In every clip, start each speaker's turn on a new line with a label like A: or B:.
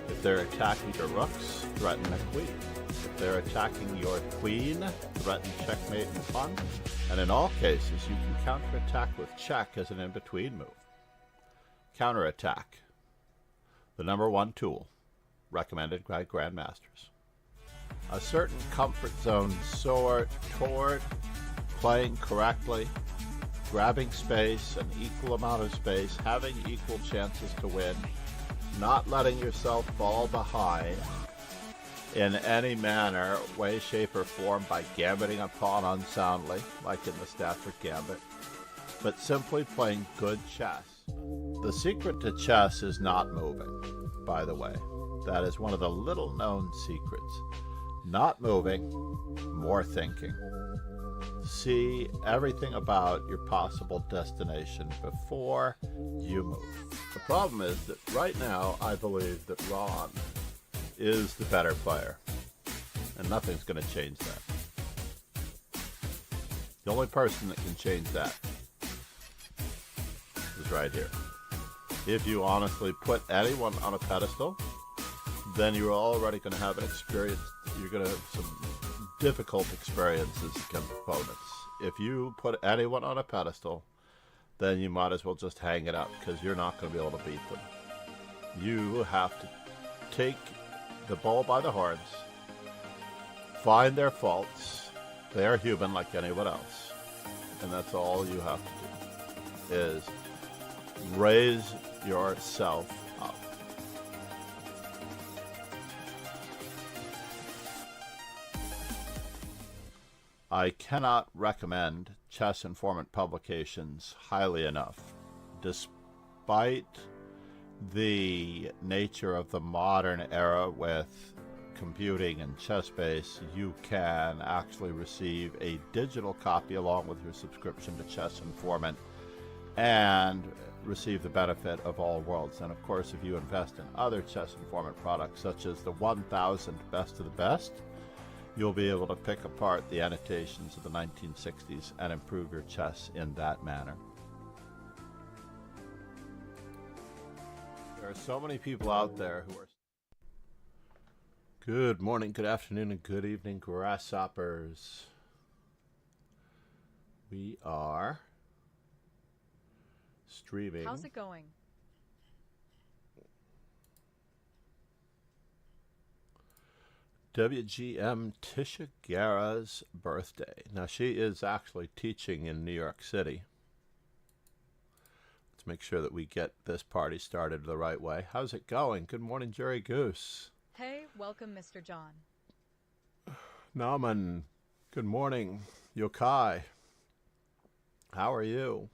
A: If they're attacking your rooks, threaten a queen. If they're attacking your queen, threaten checkmate and pawn. And in all cases, you can counterattack with check as an in-between move. Counterattack, the #1 tool, recommended by grandmasters. A certain comfort zone soar toward playing correctly, grabbing space, an equal amount of space, having equal chances to win, not letting yourself fall behind in any manner, way, shape, or form by gambiting a pawn unsoundly, like in the Stafford Gambit, but simply playing good chess. The secret to chess is not moving, by the way. That is one of the little-known secrets. Not moving, more thinking. See everything about your possible destination before you move. The problem is that right now, I believe that Ron is the better player, and nothing's going to change that. The only person that can change that is right here. If you honestly put anyone on a pedestal, then you're already going to have an experience. You're going to have some difficult experiences against opponents. If you put anyone on a pedestal, then you might as well just hang it up, because you're not going to be able to beat them. You have to take the bull by the horns, find their faults. They are human like anyone else, and that's all you have to do, is raise yourself up. I cannot recommend Chess Informant publications highly enough. Despite the nature of the modern era with computing and ChessBase, you can actually receive a digital copy along with your subscription to Chess Informant and receive the benefit of all worlds. And of course, if you invest in other Chess Informant products, such as the 1000 Best of the Best, you'll be able to pick apart the annotations of the 1960s and improve your chess in that manner. There are so many people out there who are... Good morning, good afternoon, and good evening, grasshoppers. We are streaming.
B: How's it going?
A: WGM Tisha Guerra's birthday. Now, she is actually teaching in New York City. Let's make sure that we get this party started the right way. How's it going? Good morning, Jerry Goose.
B: Hey, welcome, Mr. John.
A: Naman, good morning. Yokai, how are you?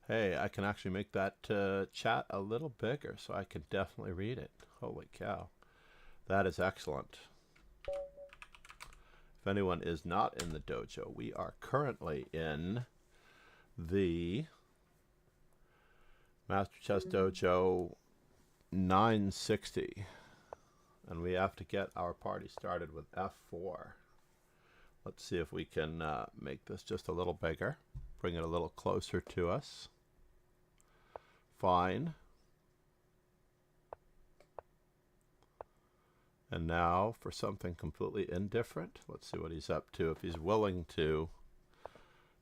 A: Hey, I can actually make that chat a little bigger so I can definitely read it. Holy cow. That is excellent. If anyone is not in the dojo, we are currently in the Master Chess Dojo 960. And we have to get our party started with F4. Let's see if we can make this just a little bigger. Bring it a little closer to us. Fine. And now for something completely indifferent. Let's see what he's up to. If he's willing to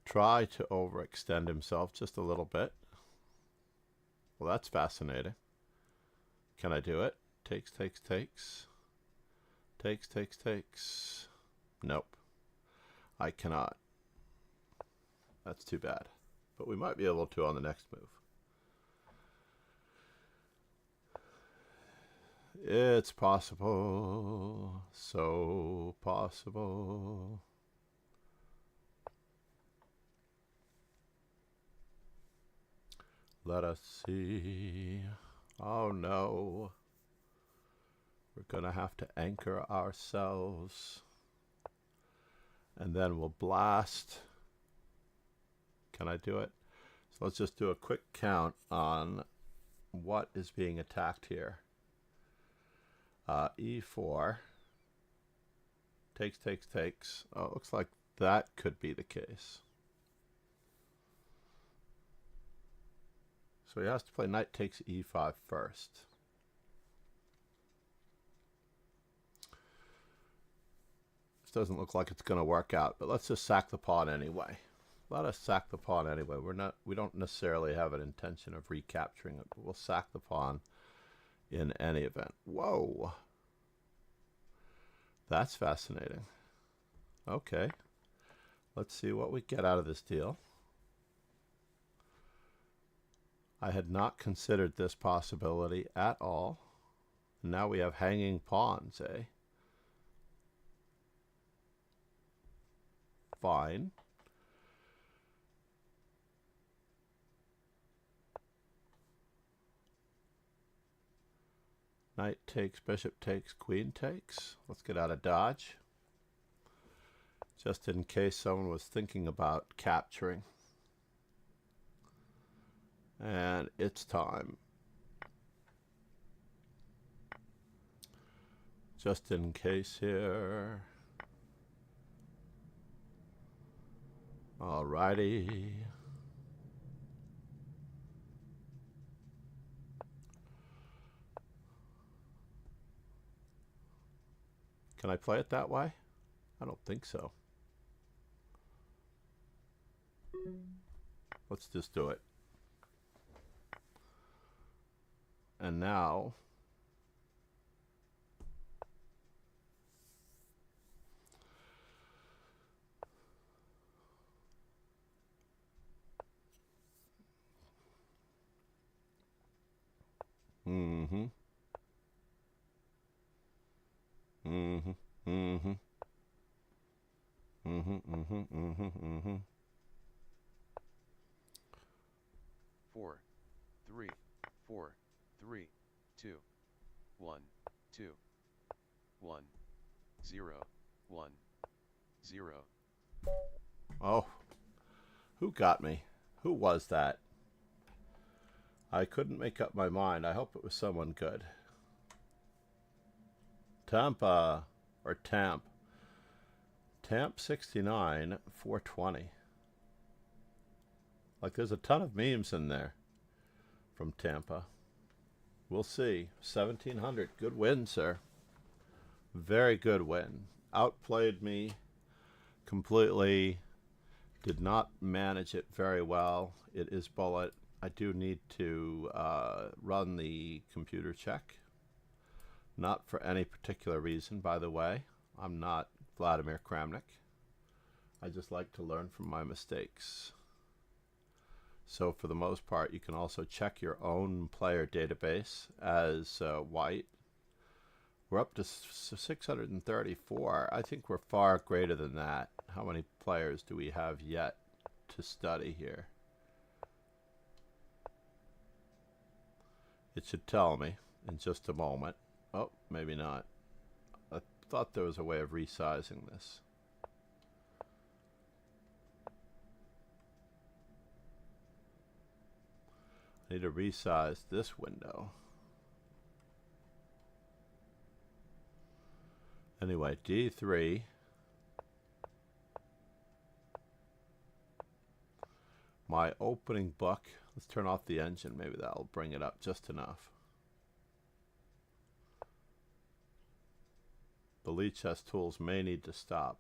A: try to overextend himself just a little bit. Well, that's fascinating. Can I do it? Takes, takes, takes. Takes, takes, takes. Nope. I cannot. That's too bad. But we might be able to on the next move. It's possible, so possible. Let us see. Oh no. We're gonna have to anchor ourselves. And then we'll blast. Can I do it? So let's just do a quick count on what is being attacked here. E4 takes, takes, takes. Oh, it looks like that could be the case. So he has to play knight takes E5 first. doesn't look like it's going to work out, but let's just sack the pawn anyway. Let us sack the pawn anyway. We don't necessarily have an intention of recapturing it, but we'll sack the pawn in any event. Whoa. That's fascinating. Okay. Let's see what we get out of this deal. I had not considered this possibility at all. Now we have hanging pawns, eh? Fine. Knight takes, bishop takes, queen takes. Let's get out of dodge. Just in case someone was thinking about capturing. And it's time. Just in case here. Alrighty. Can I play it that way? I don't think so. Let's just do it. And now Mm-hmm.
C: 4, 3, 4, 3, 2, 1, 2, 1, 0, 1, 0.
A: Oh, who got me? Who was that? I couldn't make up my mind. I hope it was someone good. Tampa, or Tamp. Tamp 69, 420. Like there's a ton of memes in there from Tampa. We'll see. 1700. Good win, sir. Very good win. Outplayed me completely. Did not manage it very well. It is bullet. I do need to run the computer check. Not for any particular reason, by the way. I'm not Vladimir Kramnik. I just like to learn from my mistakes. So for the most part, you can also check your own player database as white. We're up to 634. I think we're far greater than that. How many players do we have yet to study here? It should tell me in just a moment. Oh, maybe not. I thought there was a way of resizing this. I need to resize this window. Anyway, D3. My opening book. Let's turn off the engine. Maybe that'll bring it up just enough. The lead chess tools may need to stop.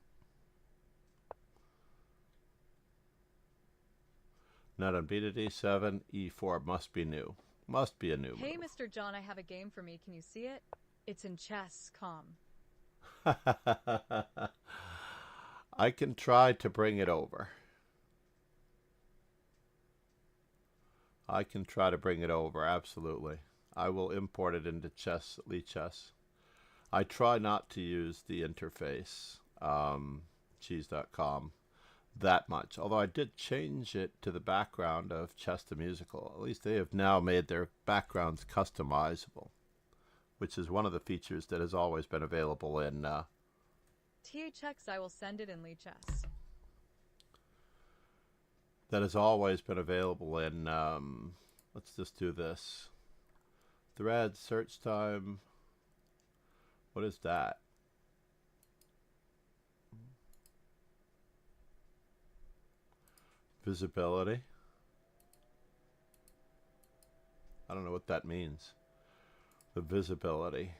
A: Not on B to D7, E4 must be new. Must be a new
B: Hey,
A: move.
B: Mr. John, I have a game for me. Can you see it? It's in chess.com.
A: I can try to bring it over. I can try to bring it over, absolutely. I will import it into chess, Lichess. I try not to use the interface, cheese.com, that much. Although I did change it to the background of Chess the Musical. At least they have now made their backgrounds customizable, which is one of the features that has always been available in...
B: THX, I will send it in Lichess.
A: that has always been available in... let's just do this. Thread, search time... What is that? Visibility. I don't know what that means. The visibility.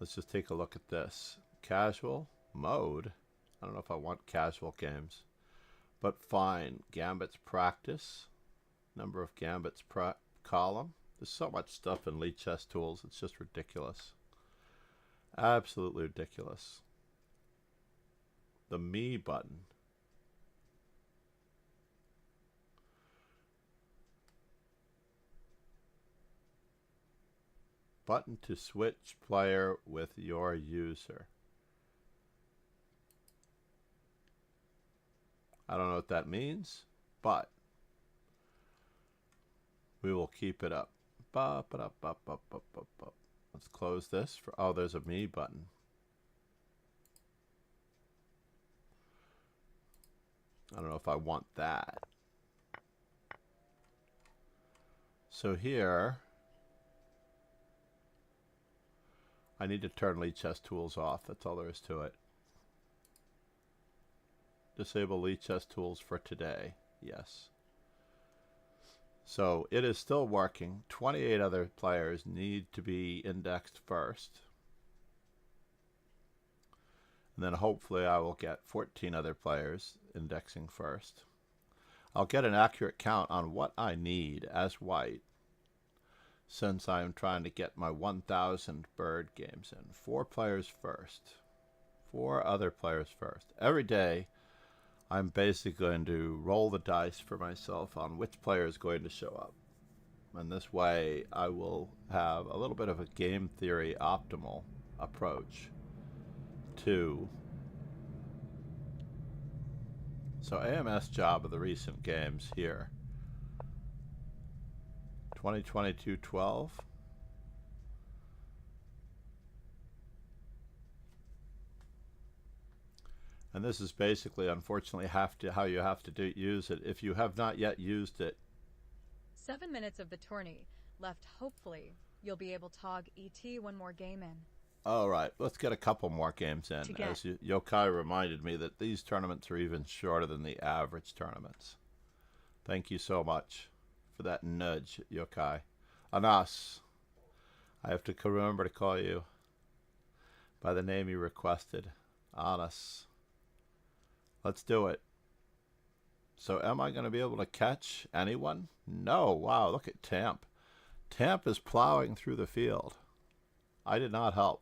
A: let's just take a look at this. Casual mode. I don't know if I want casual games, but fine. Gambits practice. Number of gambits column. There's so much stuff in Lead Chess Tools. It's just ridiculous. Absolutely ridiculous. The Me button. Button to switch player with your user. I don't know what that means, but we will keep it up. Let's close this. Oh, there's a Me button. I don't know if I want that. So here, I need to turn Lead Chess Tools off. That's all there is to it. Disable Lead Chess Tools for today. Yes. So it is still working. 28 other players need to be indexed first. And then hopefully I will get 14 other players indexing first. I'll get an accurate count on what I need as white, since I am trying to get my 1,000 bird games in. 4 players first. 4 other players first. Every day, I'm basically going to roll the dice for myself on which player is going to show up. And this way, I will have a little bit of a game theory optimal approach to. So AMS job of the recent games here. 2022-12. And this is basically, unfortunately, how you have to use it. If you have not yet used it.
B: 7 minutes of the tourney left. Hopefully, you'll be able to hog ET one more game in.
A: All right, let's get a couple more games in. As Yokai reminded me that these tournaments are even shorter than the average tournaments. Thank you so much for that nudge, Yokai. Anas, I have to remember to call you by the name you requested. Anas. Let's do it. So am I going to be able to catch anyone? No. Wow, look at Tamp. Tamp is plowing through the field. I did not help.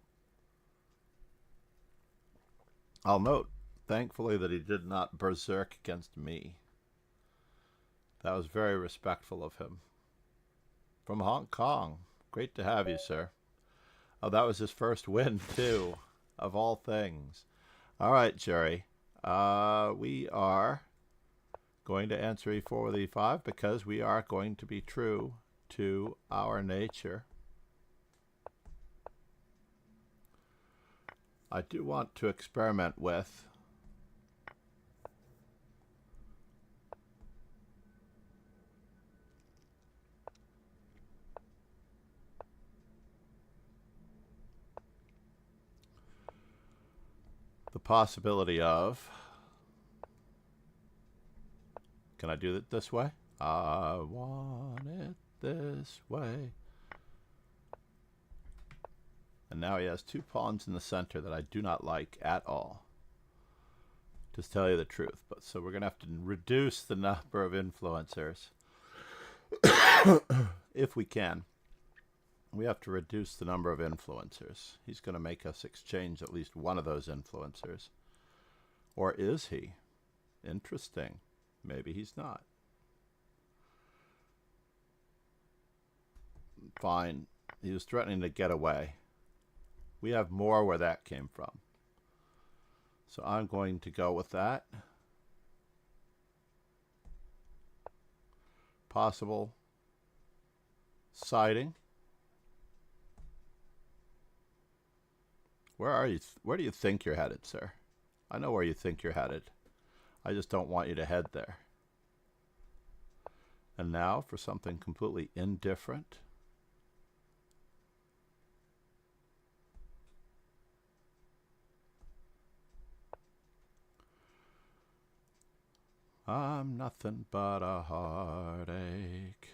A: I'll note, thankfully, that he did not berserk against me. That was very respectful of him. From Hong Kong. Great to have you, sir. Oh, that was his first win, too, of all things. All right, Jerry. We are going to answer E4 with E5 because we are going to be true to our nature. I do want to experiment with the possibility of, can I do it this way? I want it this way. And now he has 2 pawns in the center that I do not like at all, to tell you the truth. But so we're going to have to reduce the number of influencers. If we can. We have to reduce the number of influencers. He's going to make us exchange at least one of those influencers. Or is he? Interesting. Maybe he's not. Fine. He was threatening to get away. We have more where that came from. So I'm going to go with that. Possible siding. Where are you? Where do you think you're headed, sir? I know where you think you're headed. I just don't want you to head there. And now for something completely indifferent. I'm nothing but a heartache.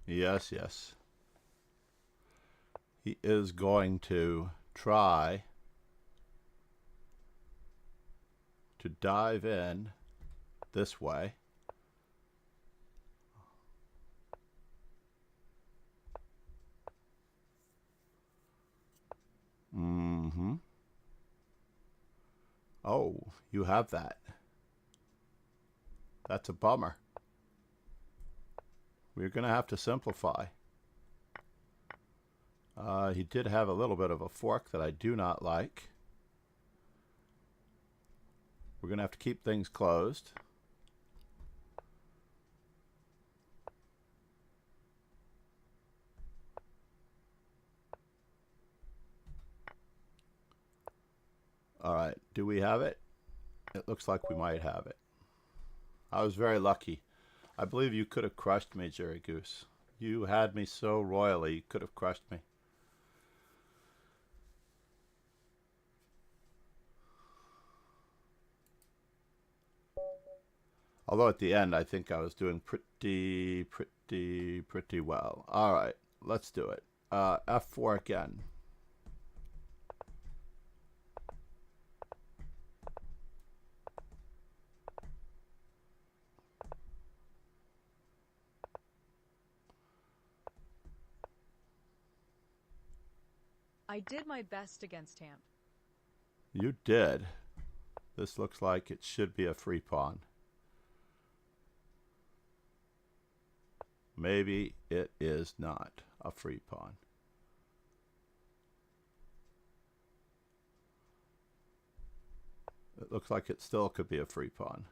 A: Yes, yes. He is going to try to dive in this way. Mm-hmm. Oh, you have that. That's a bummer. We're going to have to simplify. He did have a little bit of a fork that I do not like. We're going to have to keep things closed. All right, do we have it? It looks like we might have it. I was very lucky. I believe you could have crushed me, Jerry Goose. You had me so royally, you could have crushed me. Although at the end, I think I was doing pretty well. All right, let's do it. F4 again.
B: I did my best against Tamp.
A: You did. This looks like it should be a free pawn. Maybe it is not a free pawn. It looks like it still could be a free pawn.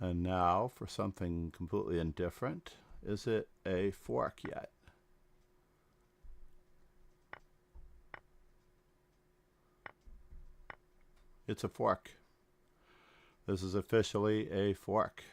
A: And now for something completely indifferent. Is it a fork yet? It's a fork. This is officially a fork.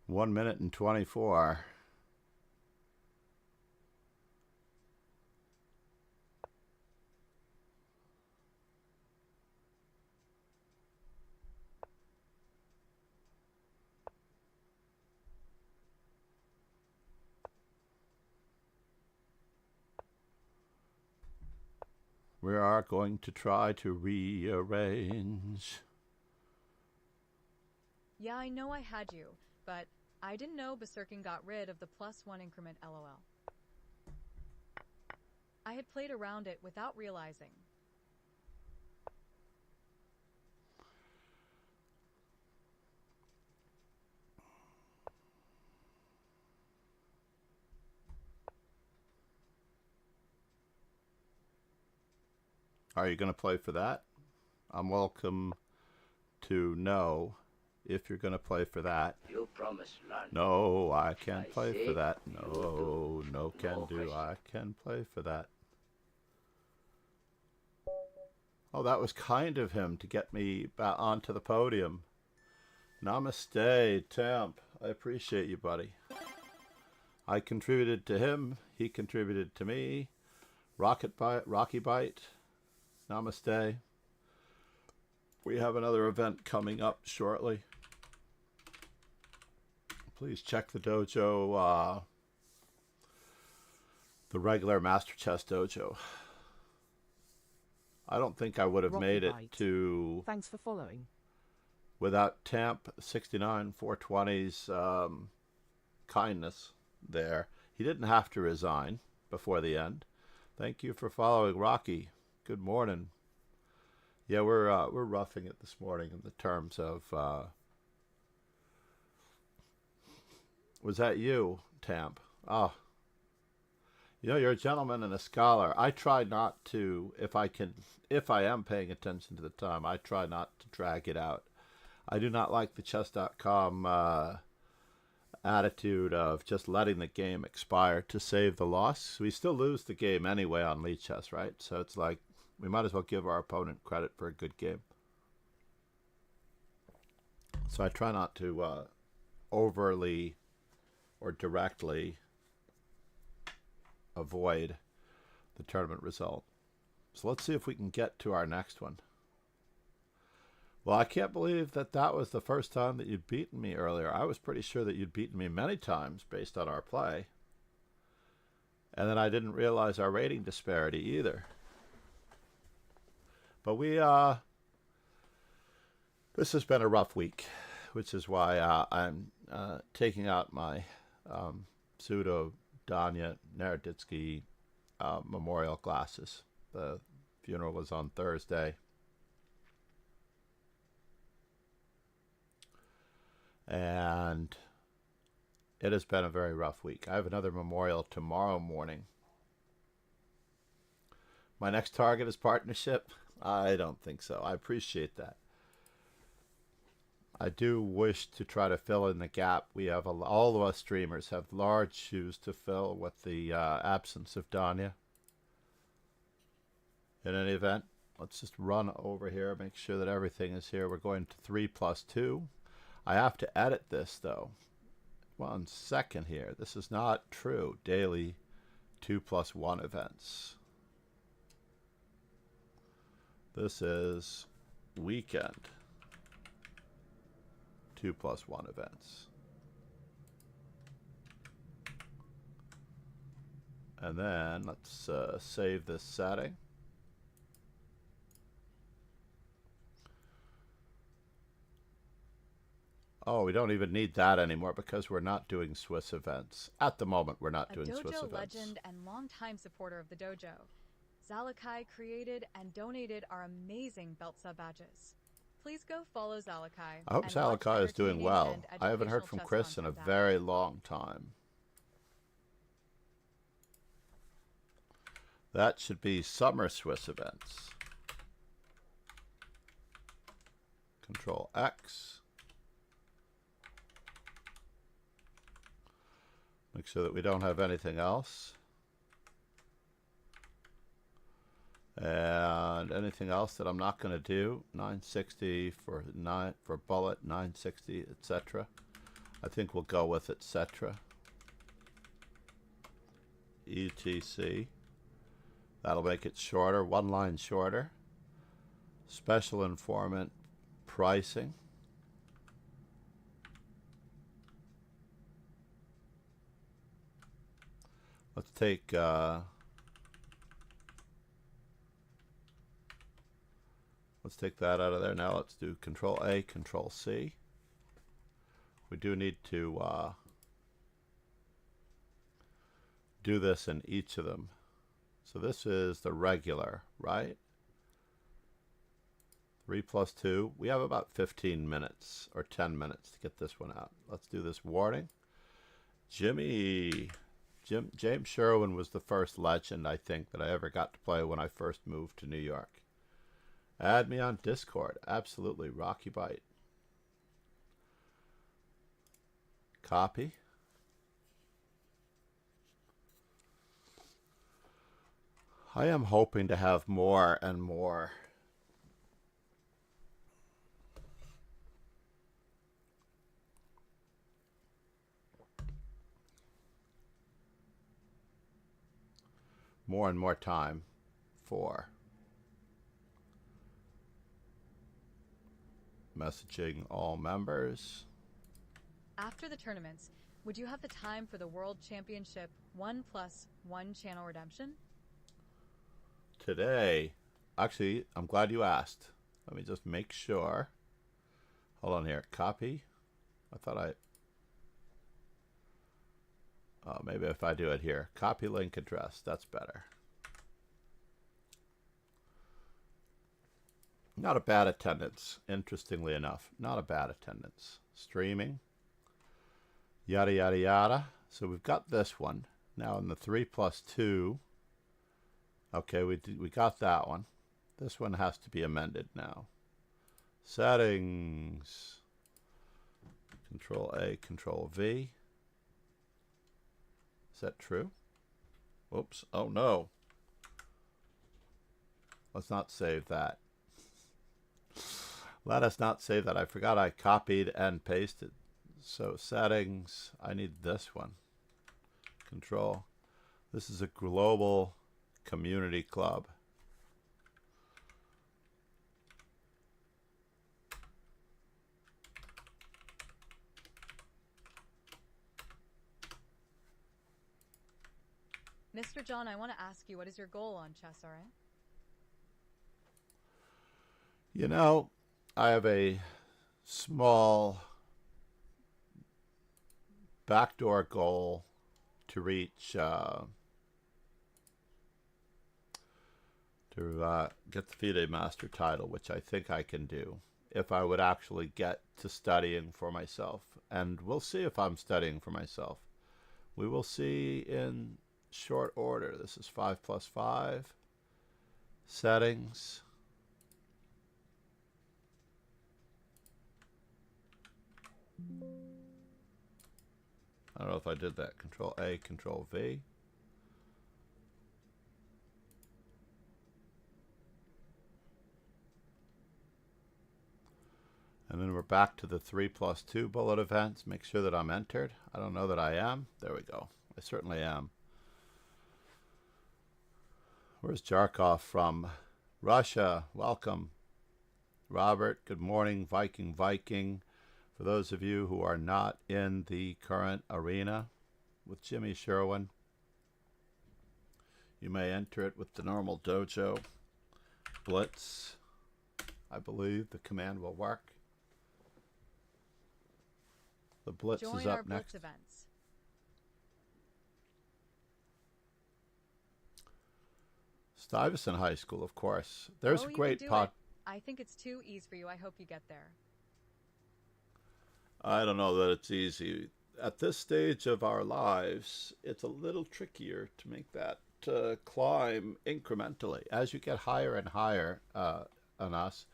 A: One minute and 24. We are going to try to rearrange.
B: Yeah, I know I had you, but I didn't know Berserking got rid of the +1 increment LOL. I had played around it without realizing.
A: Are you going to play for that? I'm welcome to know if you're going to play for that.
D: You promised none.
A: No, I can't
D: I
A: play
D: say
A: for that.
D: you
A: No,
D: do.
A: no can
D: No
A: do.
D: question.
A: I can play for that. Oh, that was kind of him to get me back onto the podium. Namaste, Tamp. I appreciate you, buddy. I contributed to him. He contributed to me. Rocky Bite. Namaste. We have another event coming up shortly. Please check the dojo, the regular Master Chess dojo. I don't think I would have made it to...
E: Thanks for following.
A: Without Tamp 69 420's kindness there. He didn't have to resign before the end. Thank you for following, Rocky. Good morning. Yeah, we're roughing it this morning in the terms of... was that you, Tamp? Oh. You know, you're a gentleman and a scholar. I try not to, if I am paying attention to the time, I try not to drag it out. I do not like the chess.com attitude of just letting the game expire to save the loss. We still lose the game anyway on Lead Chess, right? So it's like, We might as well give our opponent credit for a good game. So I try not to overly or directly avoid the tournament result. So let's see if we can get to our next one. Well, I can't believe that that was the first time that you'd beaten me earlier. I was pretty sure that you'd beaten me many times based on our play. And then I didn't realize our rating disparity either. But this has been a rough week, which is why I'm taking out my pseudo Danya Naroditsky memorial glasses. The funeral was on Thursday. And it has been a very rough week. I have another memorial tomorrow morning. My next target is partnership? I don't think so. I appreciate that. I do wish to try to fill in the gap. We have all of us streamers have large shoes to fill with the absence of Danya. In any event, let's just run over here, make sure that everything is here. We're going to 3+2. I have to edit this though. 1 second here. This is not true. Daily 2+1 events. This is weekend 2+1 events. And then let's save this setting. Oh, we don't even need that anymore because we're not doing Swiss events. At the moment, we're not doing Swiss events.
B: A dojo legend and longtime supporter of the dojo, Zalakai created and donated our amazing belt sub badges. Please go follow Zalakai.
A: I hope Zalakai is doing well. I haven't heard from Chris in a very long time. That should be summer Swiss events. Control X. Make sure that we don't have anything else. And anything else that I'm not going to do. 960 for bullet, 960, etc. I think we'll go with etc. ETC. That'll make it shorter, 1 line shorter. Special informant pricing. Let's take that out of there. Now let's do Control A, Control C. We do need to do this in each of them. So this is the regular, right? 3+2. We have about 15 minutes or 10 minutes to get this one out. Let's do this warning. James Sherwin was the first legend, I think, that I ever got to play when I first moved to New York. Add me on Discord. Absolutely. Rocky Bite. Copy. I am hoping to have more and more and more time for messaging all members.
B: After the tournaments, would you have the time for the World Championship 1+1 channel redemption?
A: Today, actually, I'm glad you asked. Let me just make sure. Hold on here. Copy. I thought maybe if I do it here. Copy link address. That's better. Not a bad attendance, interestingly enough. Not a bad attendance. Streaming. Yada, yada, yada. So we've got this one. Now in the 3+2. Okay, we got that one. This one has to be amended now. Settings. Control A, Control V. Is that true? Whoops. Oh, no. let's not save that. Let us not save that. I forgot I copied and pasted. So settings, I need this one. Control. This is a global community club.
B: Mr. John, I want to ask you, what is your goal on ChessRA?
A: You know, I have a small backdoor goal to reach, get the FIDE Master title, which I think I can do if I would actually get to studying for myself. And we'll see if I'm studying for myself. We will see in short order. This is 5+5. Settings. I don't know if I did that. Control A, Control V. And then we're back to the 3+2 bullet events. Make sure that I'm entered. I don't know that I am. There we go. I certainly am. Where's Jarkov from? Russia. Welcome. Robert, good morning. Viking, Viking. For those of you who are not in the current arena with Jimmy Sherwin, you may enter it with the normal dojo blitz. I believe the command will work. The blitz
B: Join
A: is
B: our
A: up
B: blitz
A: next.
B: events.
A: Stuyvesant High School, of course. There's a
B: You
A: great
B: can do
A: pod.
B: it. I think it's too easy for you. I hope you get there.
A: I don't know that it's easy. At this stage of our lives, it's a little trickier to make that climb incrementally. As you get higher and higher on us,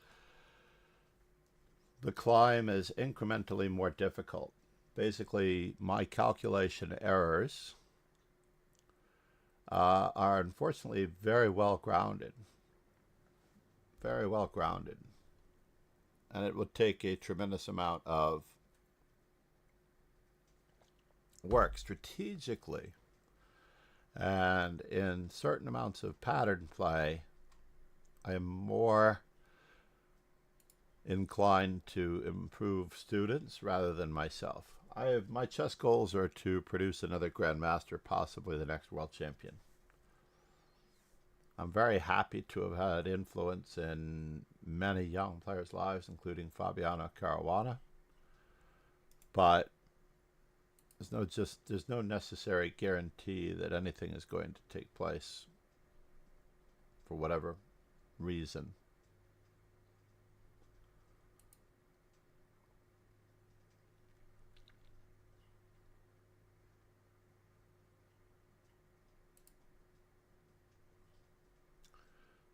A: the climb is incrementally more difficult. Basically, my calculation errors are unfortunately very well grounded. Very well grounded. And it would take a tremendous amount of work strategically and in certain amounts of pattern play. I am more inclined to improve students rather than myself. My chess goals are to produce another grandmaster, possibly the next world champion. I'm very happy to have had influence in many young players' lives, including Fabiano Caruana, but there's no necessary guarantee that anything is going to take place for whatever reason.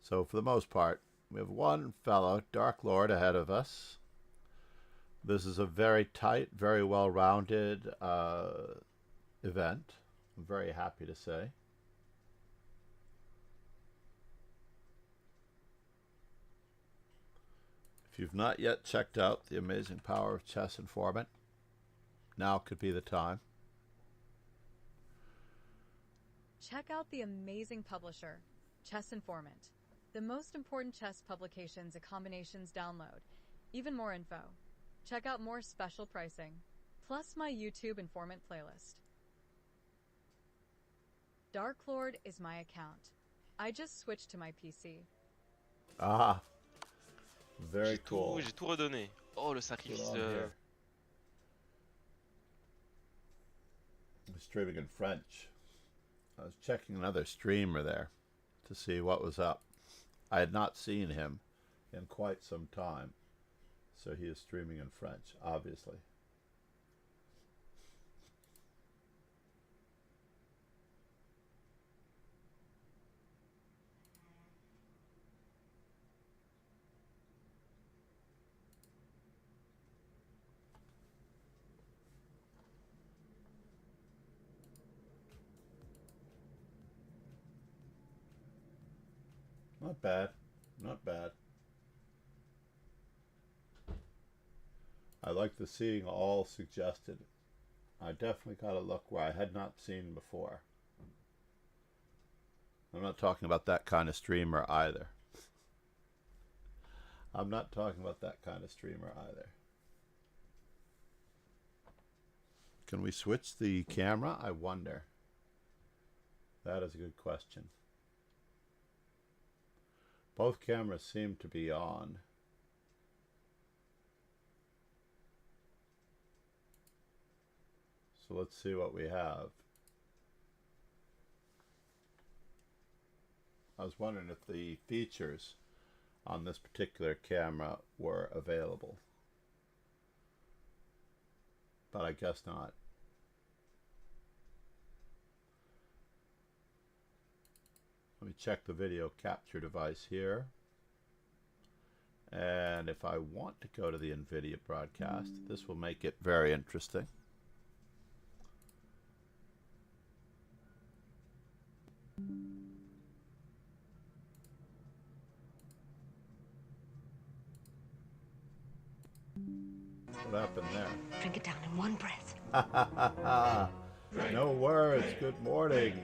A: So for the most part, we have one fellow, Dark Lord, ahead of us. This is a very tight, very well-rounded event, I'm very happy to say. If you've not yet checked out the amazing power of Chess Informant, now could be the time.
B: Check out the amazing publisher, Chess Informant. The most important chess publications and combinations download. Even more info. Check out more special pricing. Plus my YouTube Informant playlist. Dark Lord is my account. I just switched to my PC.
A: Ah, very cool.
D: J'ai tout redonné. Oh, le sacrifice de...
A: I'm streaming in French. I was checking another streamer there to see what was up. I had not seen him in quite some time, so he is streaming in French, obviously. Not bad. Not bad. I like the seeing all suggested. I definitely got a look where I had not seen before. I'm not talking about that kind of streamer either. I'm not talking about that kind of streamer either. Can we switch the camera? I wonder. That is a good question. Both cameras seem to be on. So let's see what we have. I was wondering if the features on this particular camera were available. But I guess not. Let me check the video capture device here. And if I want to go to the NVIDIA broadcast, this will make it very interesting. What happened there?
E: Drink it down in one breath.
A: No words. Good morning.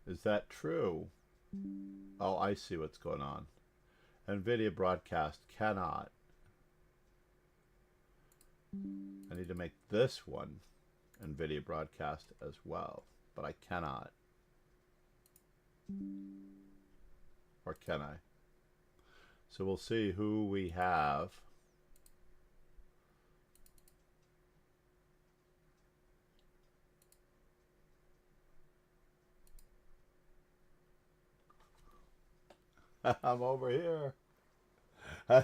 A: Is that true? Oh, I see what's going on. NVIDIA broadcast cannot. I need to make this one NVIDIA broadcast as well, but I cannot. Or can I? So we'll see who we have. I'm over here.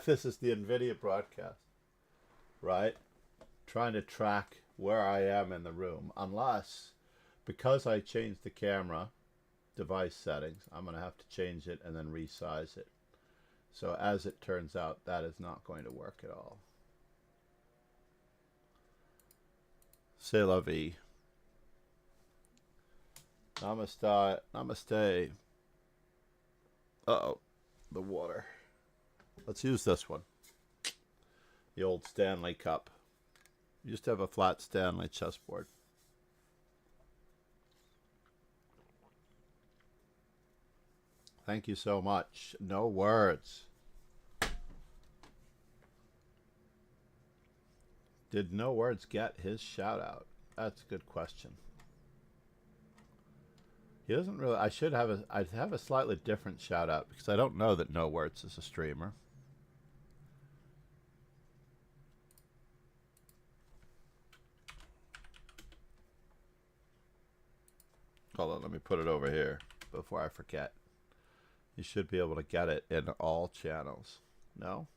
A: This is the NVIDIA broadcast, right? Trying to track where I am in the room. Unless, because I changed the camera device settings, I'm going to have to change it and then resize it. So as it turns out, that is not going to work at all. C'est la vie. Namaste. Namaste. Uh-oh. The water. Let's use this one. The old Stanley Cup. Used to have a flat Stanley chessboard. Thank you so much. No words. Did No Words get his shout out? That's a good question. He doesn't really. I'd have a slightly different shout out because I don't know that No Words is a streamer. Hold on, let me put it over here before I forget. You should be able to get it in all channels. No?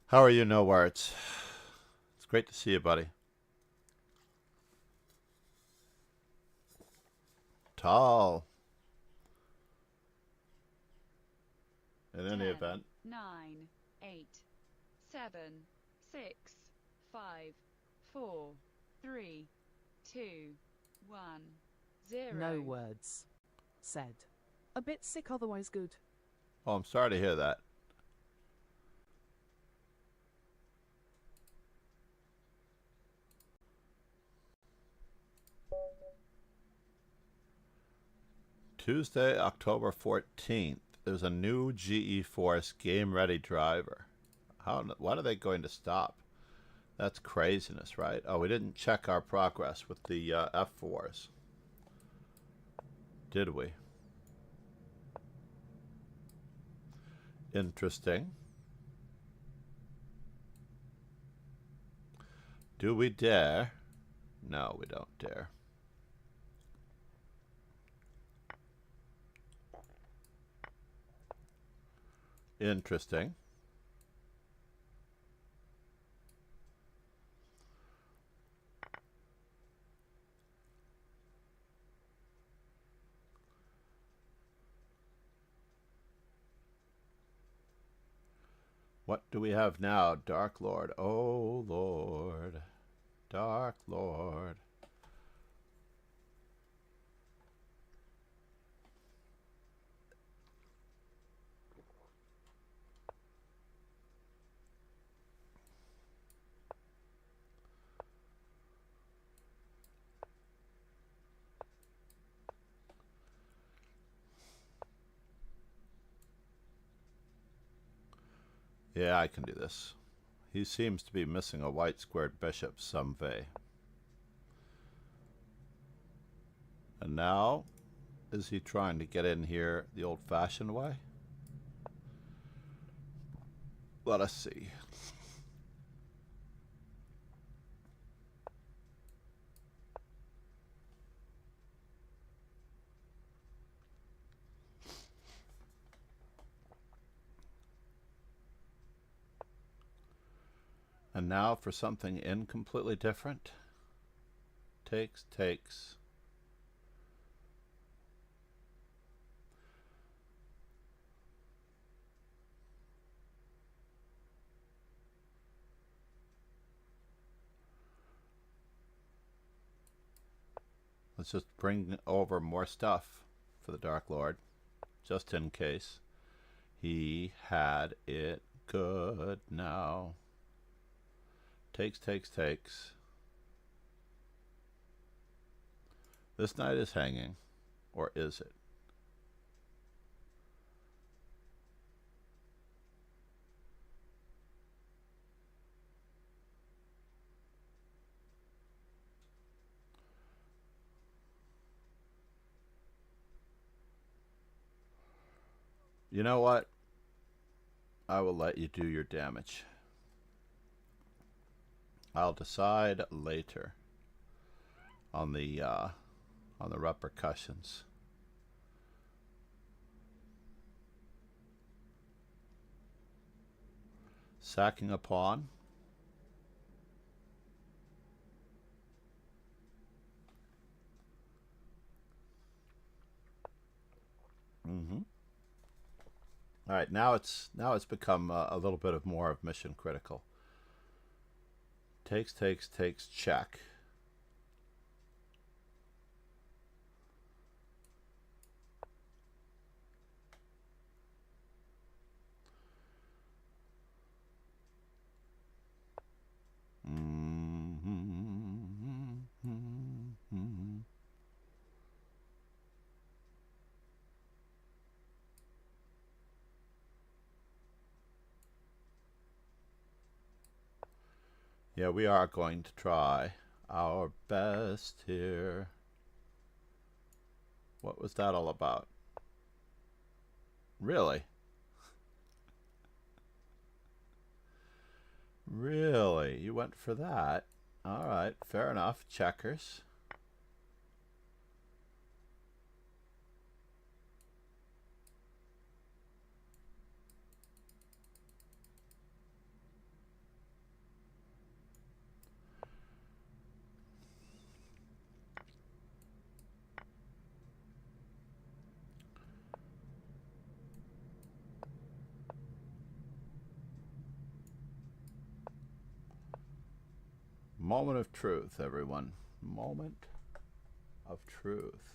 A: How are you, No Words? It's great to see you, buddy. Tall. In any
F: 10,
A: event.
F: 9, 8, 7, 6, 5, 4, 3, 2, 1, 0.
G: No words said. A bit sick, otherwise good.
A: Oh, I'm sorry to hear that. Tuesday, October 14th. There's a new GE Force game ready driver. When are they going to stop? That's craziness, right? Oh, we didn't check our progress with the F4s. Did we? Interesting. Do we dare? No, we don't dare. Interesting. What do we have now? Dark Lord. Oh, Lord. Dark Lord. Yeah, I can do this. He seems to be missing a white squared bishop some way. And now, is he trying to get in here the old-fashioned way? Let us see. And now for something in completely different. Takes, takes. Let's just bring over more stuff for the Dark Lord, just in case. He had it good now. Takes, takes, takes. This knight is hanging, or is it? You know what? I will let you do your damage. I'll decide later on the repercussions. Sacking a pawn. All right, now it's become a little bit of more of mission critical. Takes, takes, takes, check. Yeah, we are going to try our best here. What was that all about? Really? Really? You went for that? All right, fair enough. Checkers. Moment of truth, everyone. Moment of truth.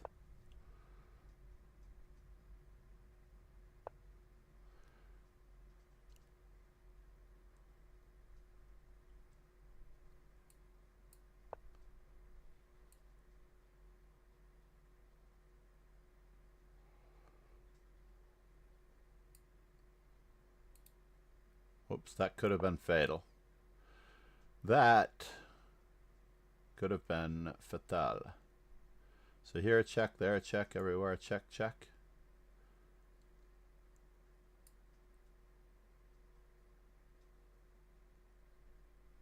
A: Whoops, that could have been fatal. That could have been fatal. So here a check, there a check, everywhere a check, check.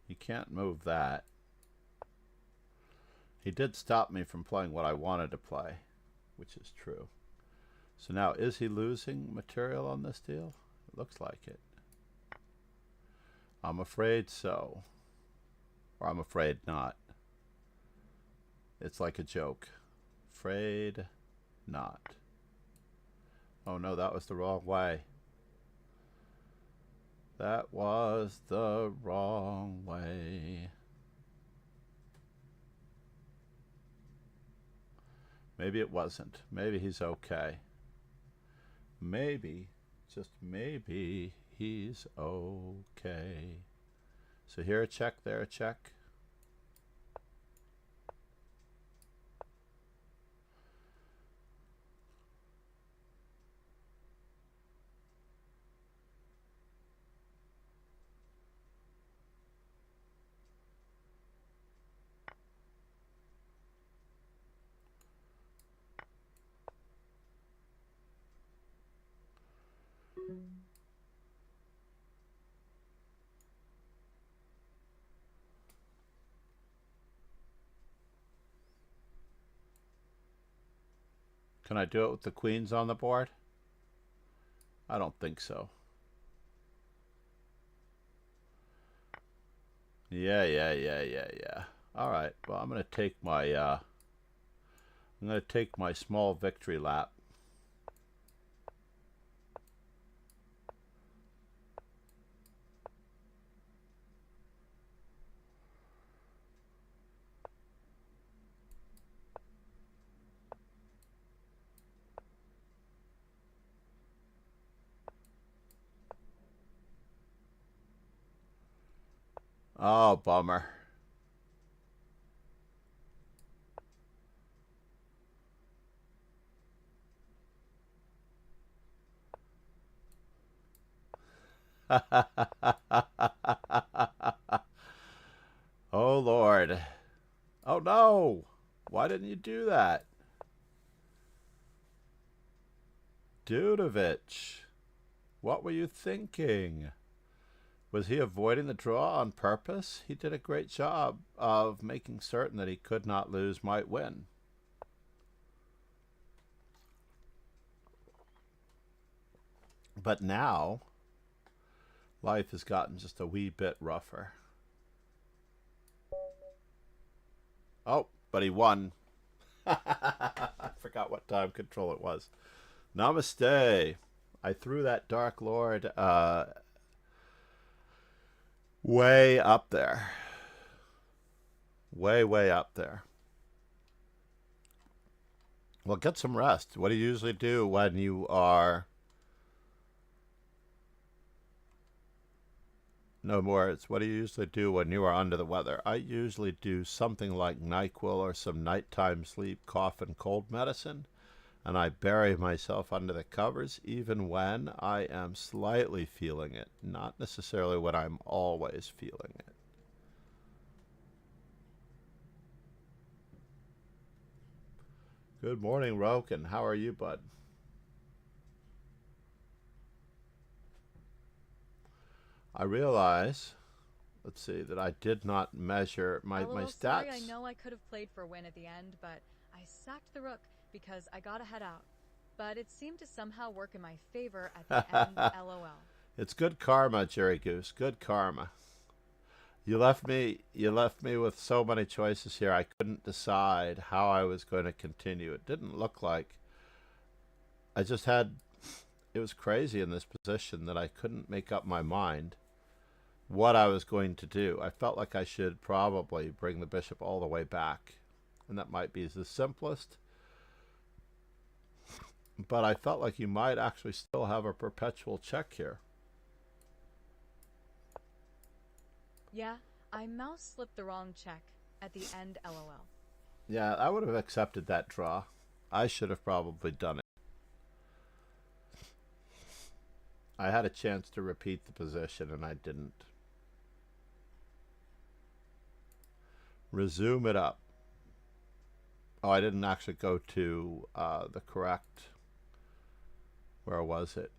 A: You can't move that. He did stop me from playing what I wanted to play, which is true. So now, is he losing material on this deal? It looks like it. I'm afraid so. Or I'm afraid not. It's like a joke. Afraid not. Oh no, that was the wrong way. That was the wrong way. Maybe it wasn't. Maybe he's okay. Maybe, just maybe, he's okay. So here a check, there a check. Can I do it with the queens on the board? I don't think so. Yeah. All right. Well, I'm gonna take my small victory lap. Oh, bummer. Oh, Lord. Oh, no. Why didn't you do that? Dudovich. What were you thinking? Was he avoiding the draw on purpose? He did a great job of making certain that he could not lose, might win. But now, life has gotten just a wee bit rougher. Oh, but he won. I forgot what time control it was. Namaste. I threw that Dark Lord way up there. Way up there. Well, get some rest. What do you usually do when you are... No words. What do you usually do when you are under the weather? I usually do something like NyQuil or some nighttime sleep, cough, and cold medicine. And I bury myself under the covers even when I am slightly feeling it. Not necessarily when I'm always feeling it. Good morning, Roken. How are you, bud? I realize, let's see, that I did not measure my stats.
B: Sorry, I know I could have played for win at the end, but I sacked the rook because I got to head out. But it seemed to somehow work in my favor at the end, LOL.
A: It's good karma, Jerry Goose. Good karma. You left me with so many choices here. I couldn't decide how I was going to continue. It didn't look like I just had... It was crazy in this position that I couldn't make up my mind what I was going to do. I felt like I should probably bring the bishop all the way back, and that might be the simplest, but I felt like you might actually still have a perpetual check here.
B: Yeah, I mouse slipped the wrong check at the end, LOL.
A: Yeah, I would have accepted that draw. I should have probably done it. I had a chance to repeat the position and I didn't. Resume it up. Oh, I didn't actually go to the correct... Where was it?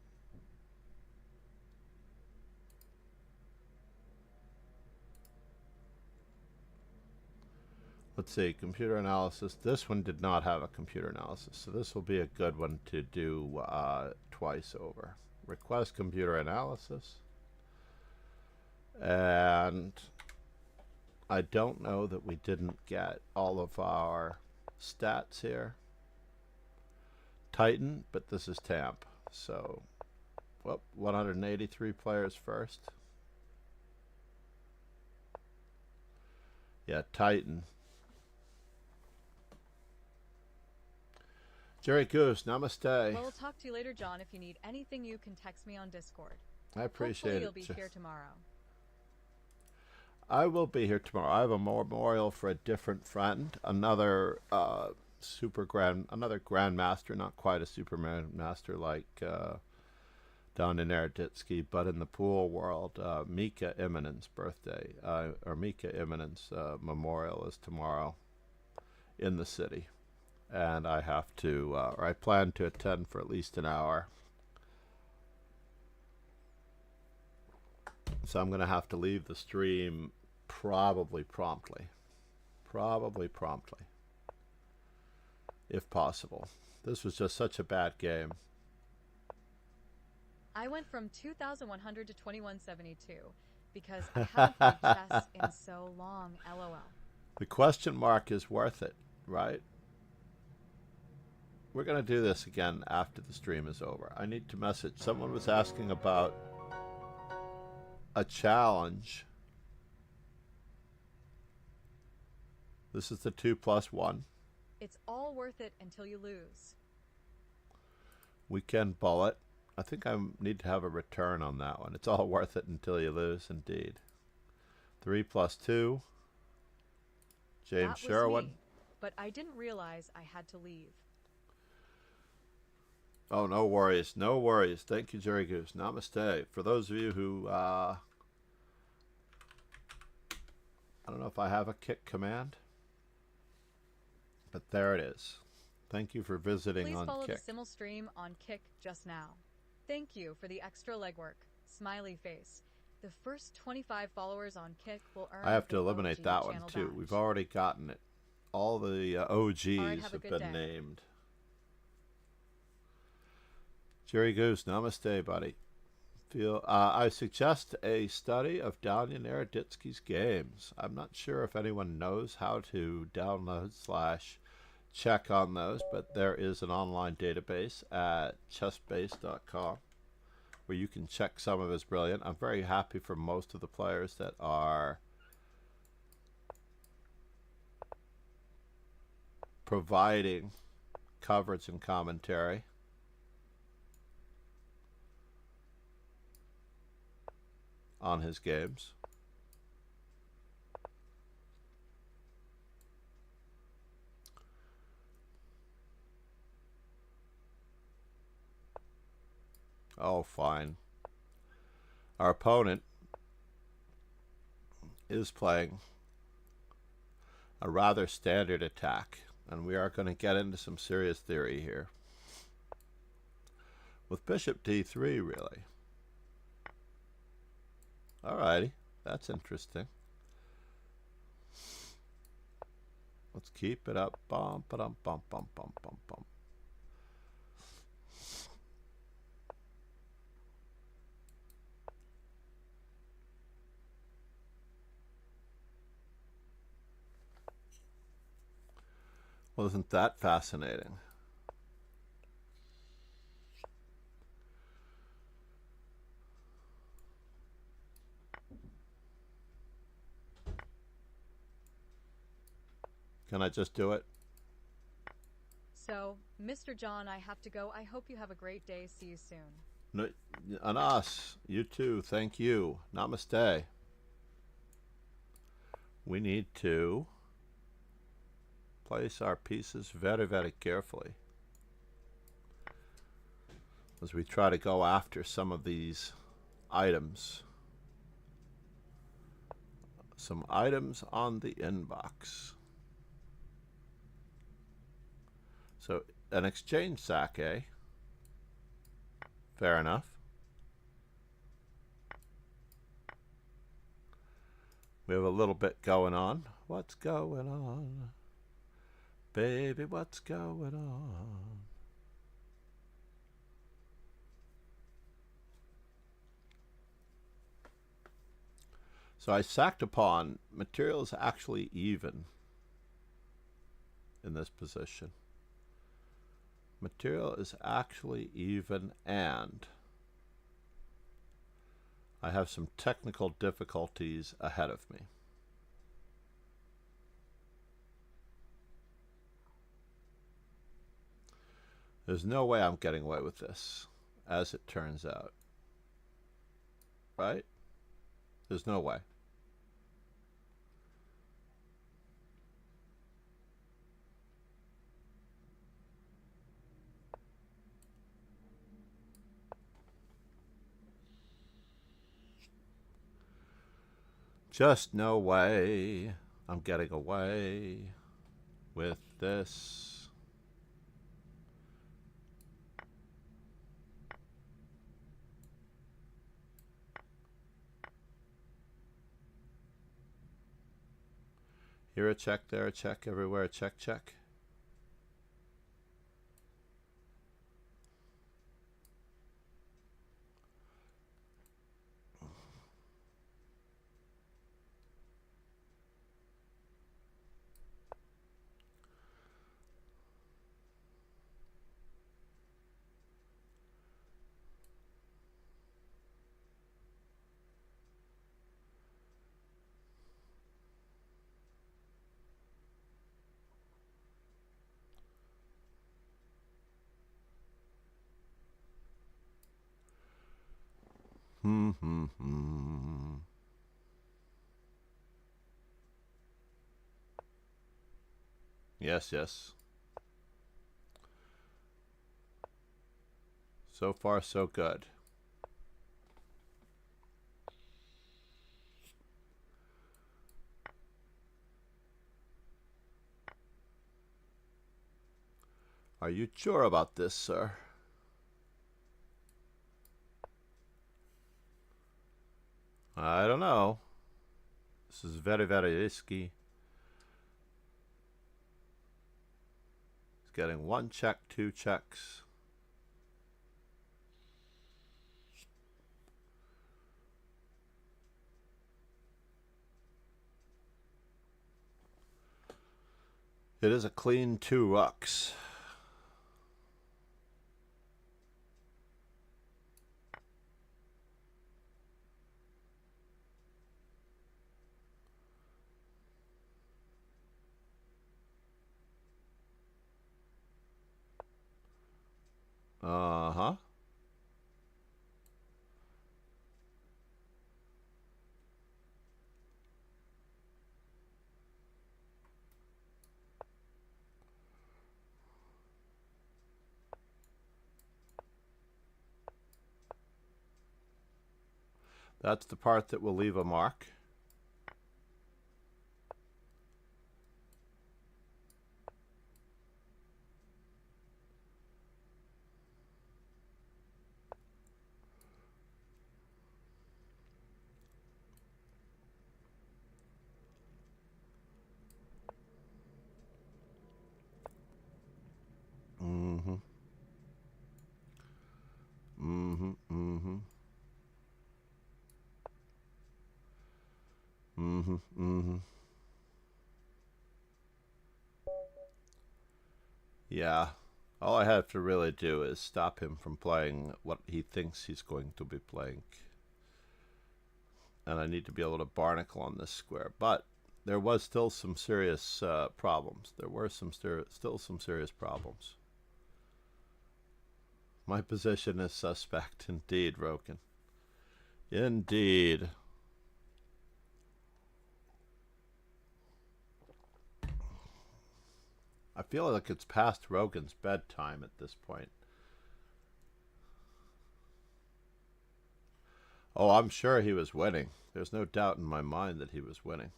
A: Let's see, computer analysis. This one did not have a computer analysis, so this will be a good one to do twice over. Request computer analysis. And I don't know that we didn't get all of our stats here. Titan, but this is Tamp. So Whoop, 183 players first. Yeah, Titan. Jerry Goose, namaste.
B: Well, we'll talk to you later, John. If you need anything, you can text me on Discord.
A: I appreciate
B: Hopefully
A: it.
B: you'll be here tomorrow.
A: I will be here tomorrow. I have a memorial for a different friend, another another grandmaster, not quite a superman master like down in Ereditsky, but in the pool world. Mika Iminen's birthday, or Mika Iminen's memorial is tomorrow in the city. And I have to, or I plan to attend for at least an hour. So I'm going to have to leave the stream probably promptly. If possible. This was just such a bad game.
B: I went from 2,100 to 2,172 because I haven't played chess in so long, LOL.
A: The question mark is worth it, right? We're going to do this again after the stream is over. I need to message. Someone was asking about a challenge. This is the 2+1.
B: It's all worth it until you lose.
A: Weekend bullet. I think I need to have a return on that one. It's all worth it until you lose, indeed. 3+2. James
B: That was
A: Sherwin.
B: me, but I didn't realize I had to leave.
A: Oh, no worries. No worries. Thank you, Jerry Goose. Namaste. For those of you who, I don't know if I have a kick command, but there it is. Thank you for visiting
B: Please
A: on
B: follow
A: Kick.
B: the Simmel stream on Kick just now. Thank you for the extra legwork. Smiley face. The first 25 followers on Kick will earn
A: I have to
B: the
A: eliminate
B: OG
A: that one
B: channel
A: too.
B: badge.
A: We've already gotten it. All the OGs
B: Alright, have a
A: have
B: good
A: been
B: day.
A: named. Jerry Goose, namaste, buddy. I suggest a study of Daniel Ereditsky's games. I'm not sure if anyone knows how to download / check on those, but there is an online database at chessbase.com where you can check some of his brilliant. I'm very happy for most of the players that are providing coverage and commentary. On his games. Oh, fine. Our opponent is playing a rather standard attack, and we are going to get into some serious theory here. With bishop d3, really. Alrighty, that's interesting. Let's keep it up. Bum, ba-dum, bum, bum, bum, bum, bum. Well, isn't that fascinating? Can I just do it?
B: So, Mr. John, I have to go. I hope you have a great day. See you soon.
A: No, Anas, you too. Thank you. Namaste. We need to place our pieces very, very carefully as we try to go after some of these items. Some items on the inbox. So, an exchange sack, eh? Fair enough. We have a little bit going on. What's going on? Baby, what's going on? So I sacked a pawn. Material is actually even in this position. Material is actually even, and I have some technical difficulties ahead of me. There's no way I'm getting away with this, as it turns out. Right? There's no way. Just no way I'm getting away with this. Here a check, there a check, everywhere a check, check. Yes, yes. So far, so good. Are you sure about this, sir? I don't know. This is very, very risky. He's getting one check, two checks. It is a clean 2 rooks. Uh-huh. That's the part that will leave a mark. Mm-hmm. Mm-hmm. Mm-hmm. Mm-hmm. Mm-hmm. Yeah. All I have to really do is stop him from playing what he thinks he's going to be playing. And I need to be able to barnacle on this square. But there was still some serious problems. There were still some serious problems. My position is suspect indeed, Roken. Indeed. I feel like it's past Rogan's bedtime at this point. Oh, I'm sure he was winning. There's no doubt in my mind that he was winning.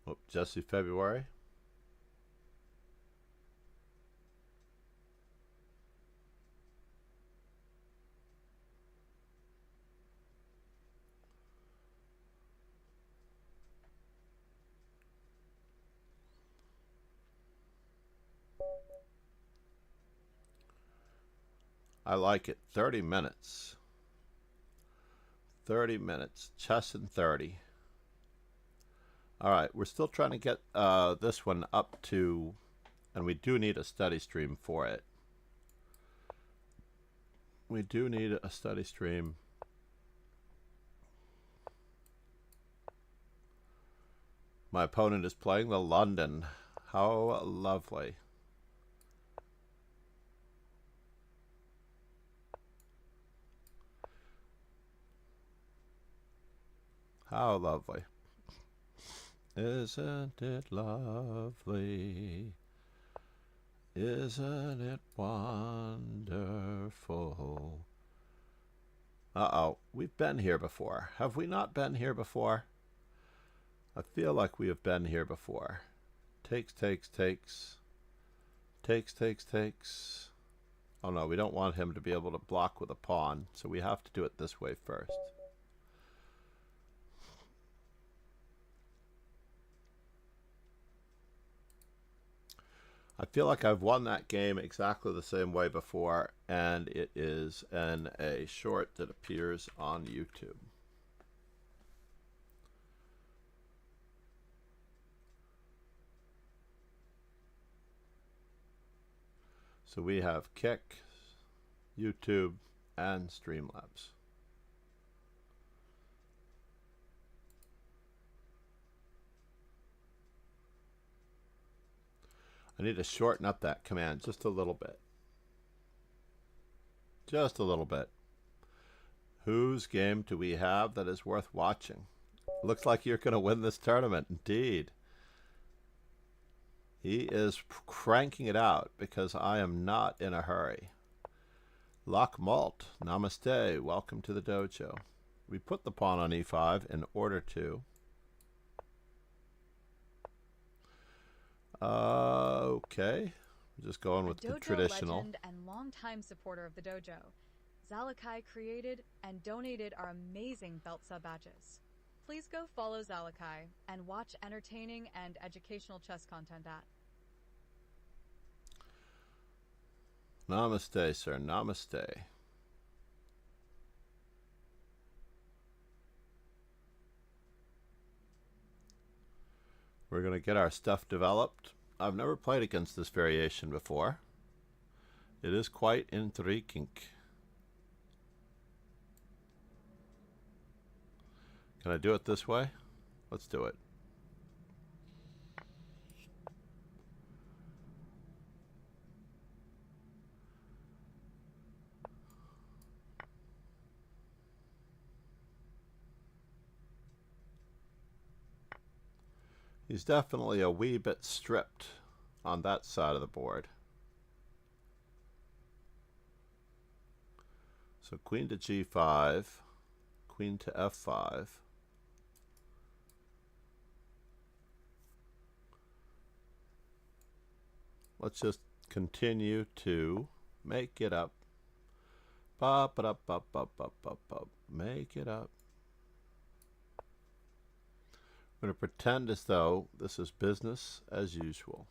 A: Oh, Jesse February. I like it. 30 minutes. 30 minutes. Chess in 30. All right, we're still trying to get this one up to, and we do need a study stream for it. We do need a study stream. My opponent is playing the London. How lovely. How lovely. Isn't it lovely? Isn't it wonderful? Uh-oh, we've been here before. Have we not been here before? I feel like we have been here before. Takes, takes, takes. Takes, takes, takes. Oh no, we don't want him to be able to block with a pawn, so we have to do it this way first. I feel like I've won that game exactly the same way before, and it is in a short that appears on YouTube. So we have Kick, YouTube, and Streamlabs. I need to shorten up that command just a little bit. Just a little bit. Whose game do we have that is worth watching? Looks like you're going to win this tournament, indeed. He is cranking it out because I am not in a hurry. Lock Malt, namaste, welcome to the dojo. We put the pawn on e5 in order to. Okay. Just going with the traditional.
B: Legend and longtime supporter of the dojo, Zalakai created and donated our amazing belt sub badges. Please go follow Zalakai and watch entertaining and educational chess content at.
A: Namaste, sir. Namaste. We're going to get our stuff developed. I've never played against this variation before. It is quite intriguing. Can I do it this way? Let's do it. He's definitely a wee bit stripped on that side of the board. So queen to g5, queen to f5. Let's just continue to make it up. Bop, up, up, up, up, up, up. Make it up. I'm going to pretend as though this is business as usual.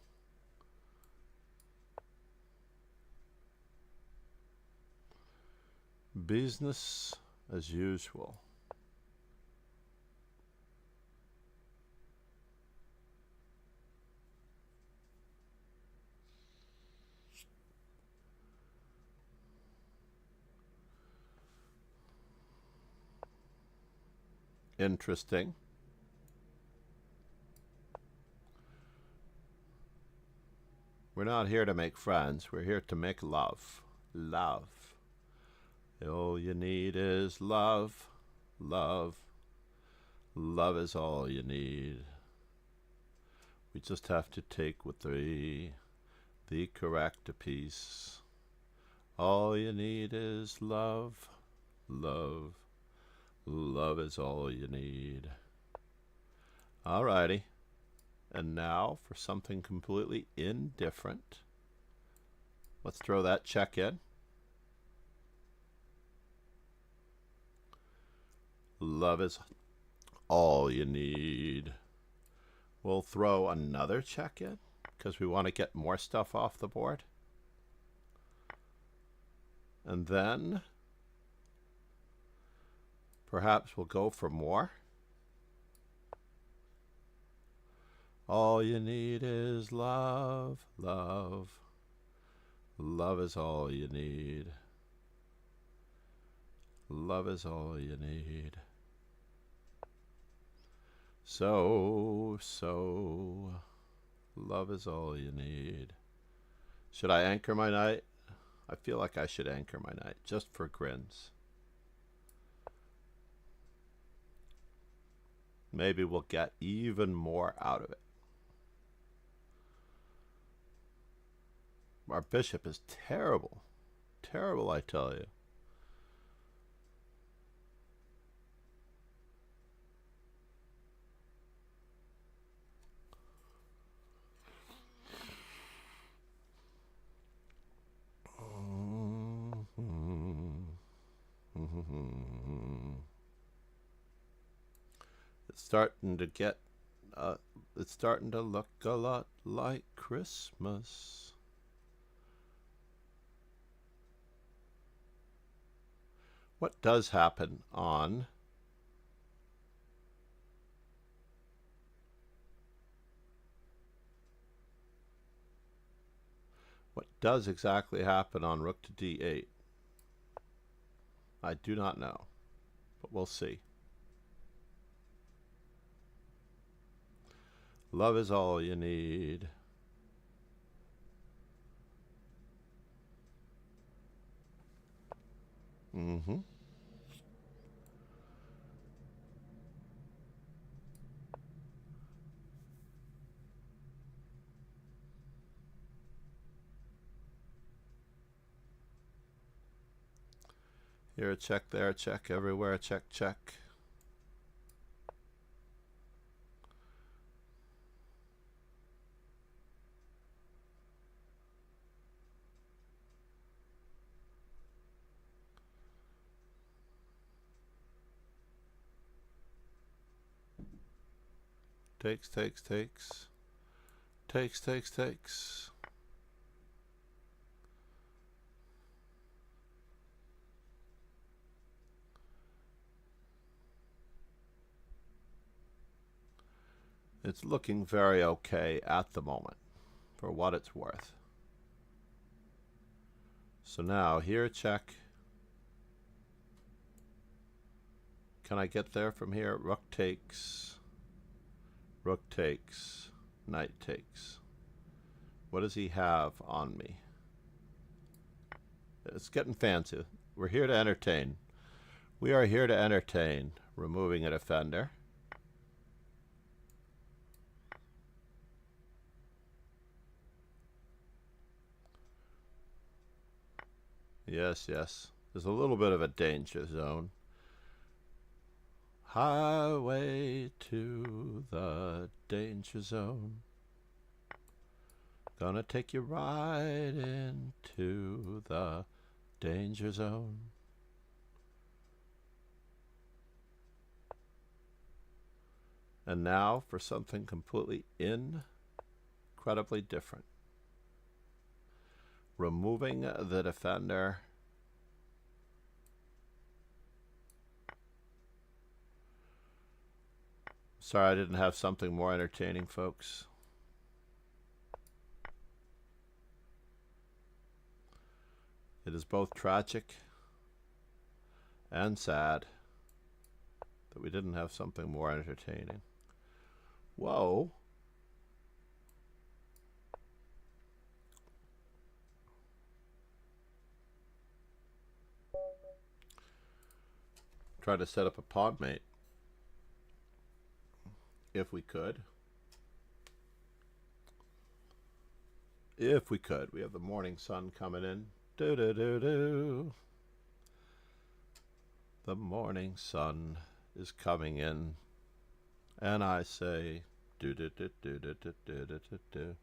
A: Business as usual. Interesting. We're not here to make friends. We're here to make love. Love. All you need is love. Love. Love is all you need. We just have to take with the correct piece. All you need is love. Love. Love is all you need. Alrighty. And now for something completely indifferent. Let's throw that check in. Love is all you need. We'll throw another check in because we want to get more stuff off the board. And then perhaps we'll go for more. All you need is love, love. Love is all you need. Love is all you need. So, love is all you need. Should I anchor my knight? I feel like I should anchor my knight, just for grins. Maybe we'll get even more out of it. Our bishop is terrible. Terrible, I tell you. It's starting to get, it's starting to look a lot like Christmas. What does happen on what does exactly happen on rook to d8? I do not know, but we'll see. Love is all you need. Here a check, there a check, everywhere a check, check. Takes, takes, takes. Takes, takes, takes. It's looking very okay at the moment, for what it's worth. So now, here a check. Can I get there from here? Rook takes. Rook takes. Knight takes. What does he have on me? It's getting fancy. We're here to entertain. We are here to entertain. Removing a defender. Yes, yes. There's a little bit of a danger zone. Highway to the danger zone. Gonna take you right into the danger zone. And now for something completely incredibly different. Removing the defender. Sorry I didn't have something more entertaining, folks. It is both tragic and sad that we didn't have something more entertaining. Whoa. Try to set up a pawn mate. If we could. If we could. We have the morning sun coming in. Do do do do. The morning sun is coming in. And I say do do do do do do do do do do.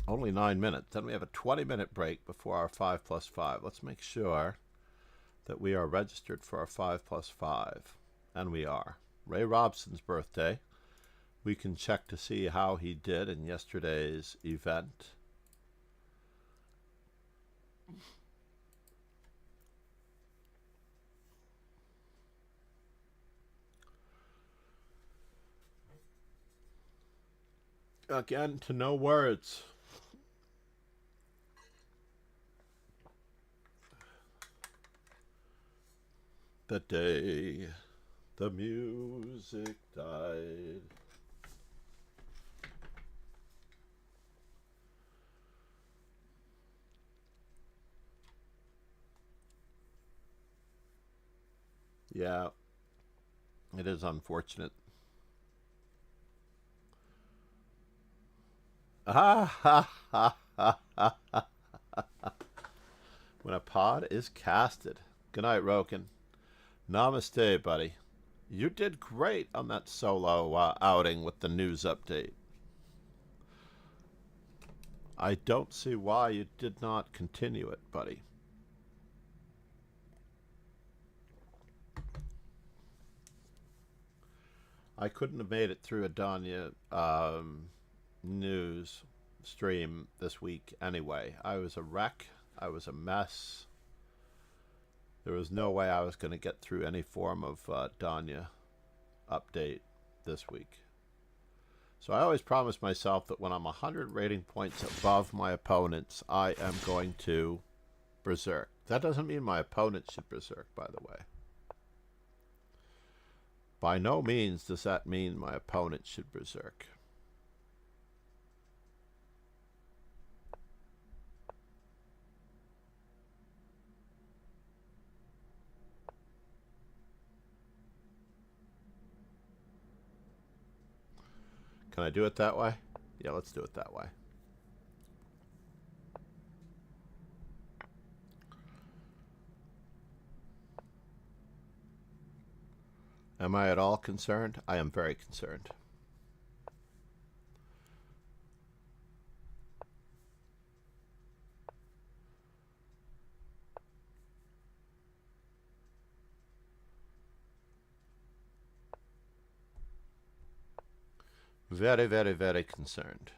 A: Only 9 minutes. Then we have a 20-minute break before our 5+5. Let's make sure that we are registered for our 5+5. And we are. Ray Robson's birthday. We can check to see how he did in yesterday's event. Again, to no words. The day the music died. Yeah, it is unfortunate. When a pod is casted. Good night, Roken. Namaste, buddy. You did great on that solo outing with the news update. I don't see why you did not continue it, buddy. I couldn't have made it through a Danya news stream this week anyway. I was a wreck. I was a mess. There was no way I was going to get through any form of Danya update this week. So I always promise myself that when I'm 100 rating points above my opponents, I am going to berserk. That doesn't mean my opponent should berserk, by the way. By no means does that mean my opponent should berserk. Can I do it that way? Yeah, let's do it that way. Am I at all concerned? I am very concerned. Very, very, very concerned.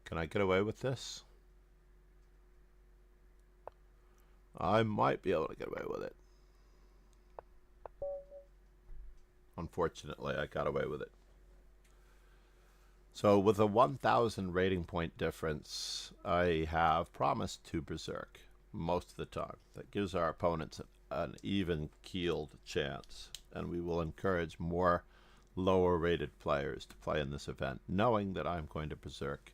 A: Can I get away with this? I might be able to get away with it. Unfortunately, I got away with it. So with a 1,000 rating point difference, I have promised to berserk most of the time. That gives our opponents an even-keeled chance, and we will encourage more lower-rated players to play in this event, knowing that I'm going to berserk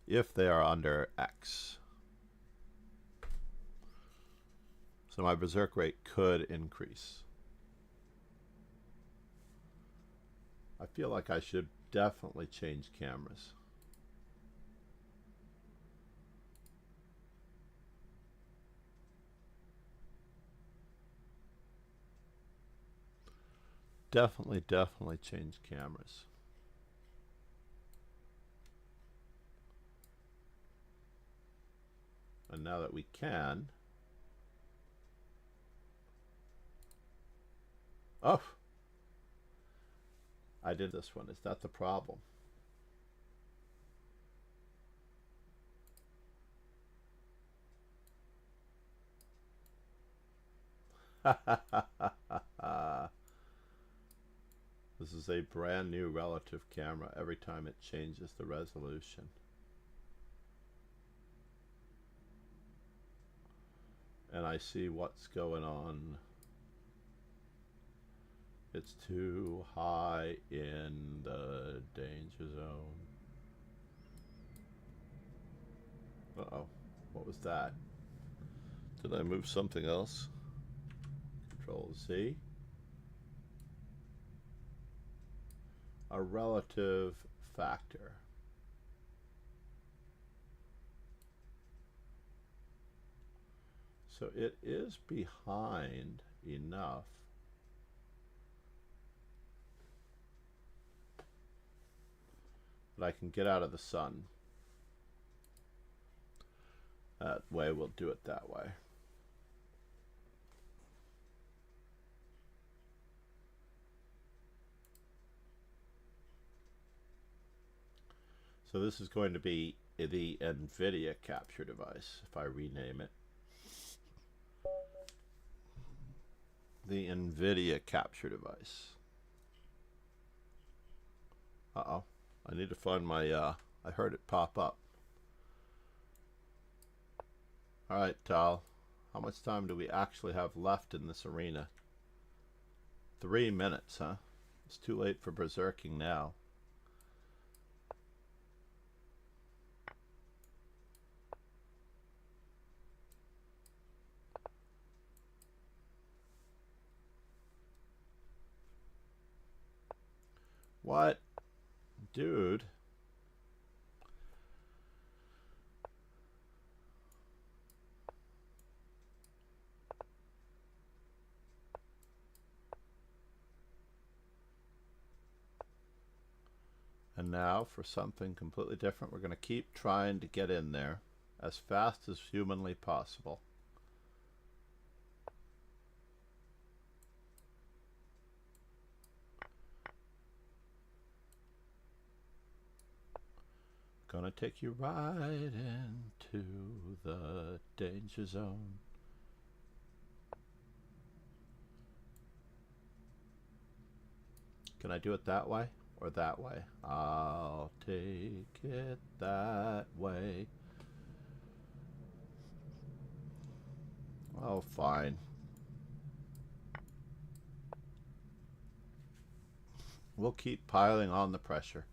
A: if they are under X. So my berserk rate could increase. I feel like I should definitely change cameras. Definitely change cameras. And now that we can... Oh! I did this one. Is that the problem? This is a brand new relative camera every time it changes the resolution. And I see what's going on. It's too high in the danger zone. Uh-oh. What was that? Did I move something else? Control Z. A relative factor. So it is behind enough that I can get out of the sun. That way, we'll do it that way. So this is going to be the NVIDIA capture device, if I rename it. The NVIDIA capture device. Uh-oh. I need to find my, I heard it pop up. Alright, Tal. How much time do we actually have left in this arena? 3 minutes, huh? It's too late for berserking now. What? Dude. And now for something completely different, we're going to keep trying to get in there as fast as humanly possible. Gonna take you right into the danger zone. Can I do it that way or that way? I'll take it that way. Oh, fine. We'll keep piling on the pressure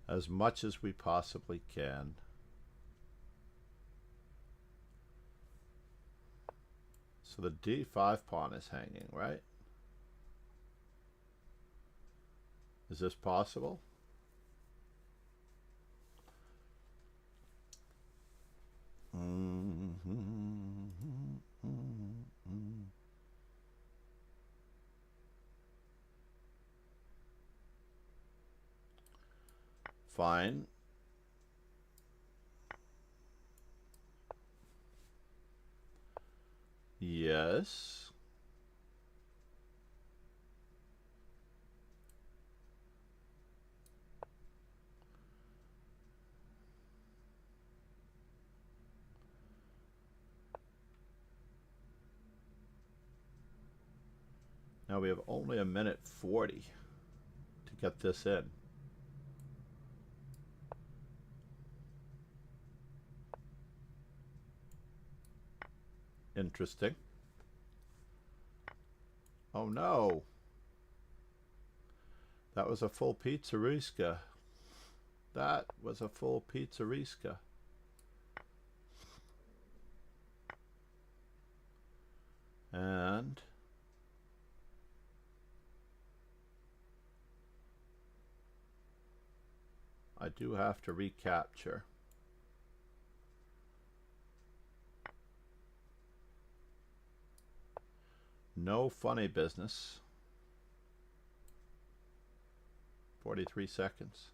A: as much as we possibly can. So the d5 pawn is hanging, right? Is this possible? Fine. Yes. Now we have only 1:40 to get this in. Interesting. Oh no. That was a full pizzerisca. That was a full pizzerisca. And I do have to recapture. No funny business. 43 seconds.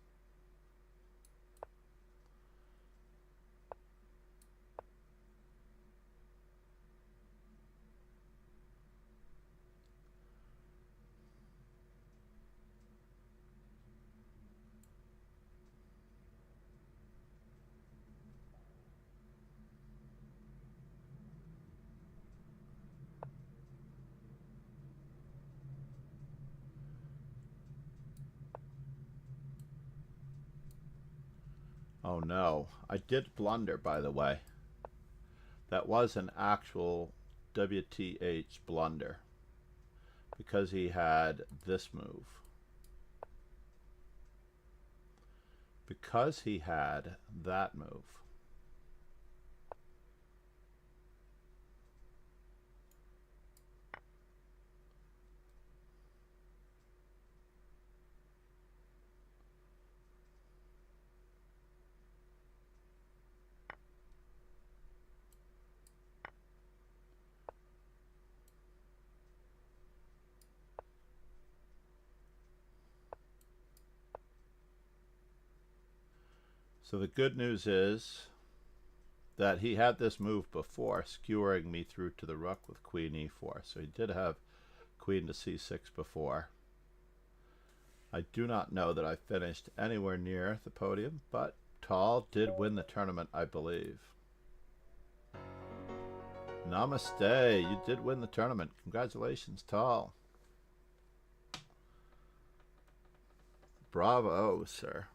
A: Oh no, I did blunder, by the way. That was an actual WTH blunder because he had this move. Because he had that move. So the good news is that he had this move before, skewering me through to the rook with queen e4. So he did have queen to c6 before. I do not know that I finished anywhere near the podium, but Tall did win the tournament, I believe. Namaste, you did win the tournament. Congratulations, Tall. Bravo, sir.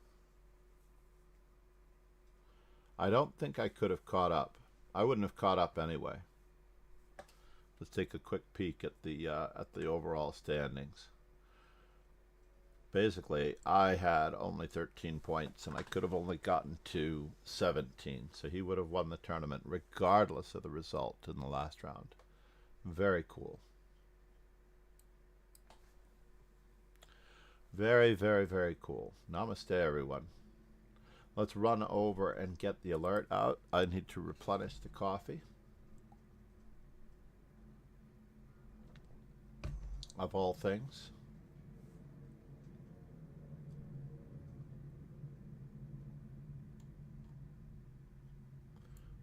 A: I don't think I could have caught up. I wouldn't have caught up anyway. Let's take a quick peek at the overall standings. Basically, I had only 13 points, and I could have only gotten to 17. So he would have won the tournament regardless of the result in the last round. Very cool. Very, very, very cool. Namaste, everyone. Let's run over and get the alert out. I need to replenish the coffee. Of all things.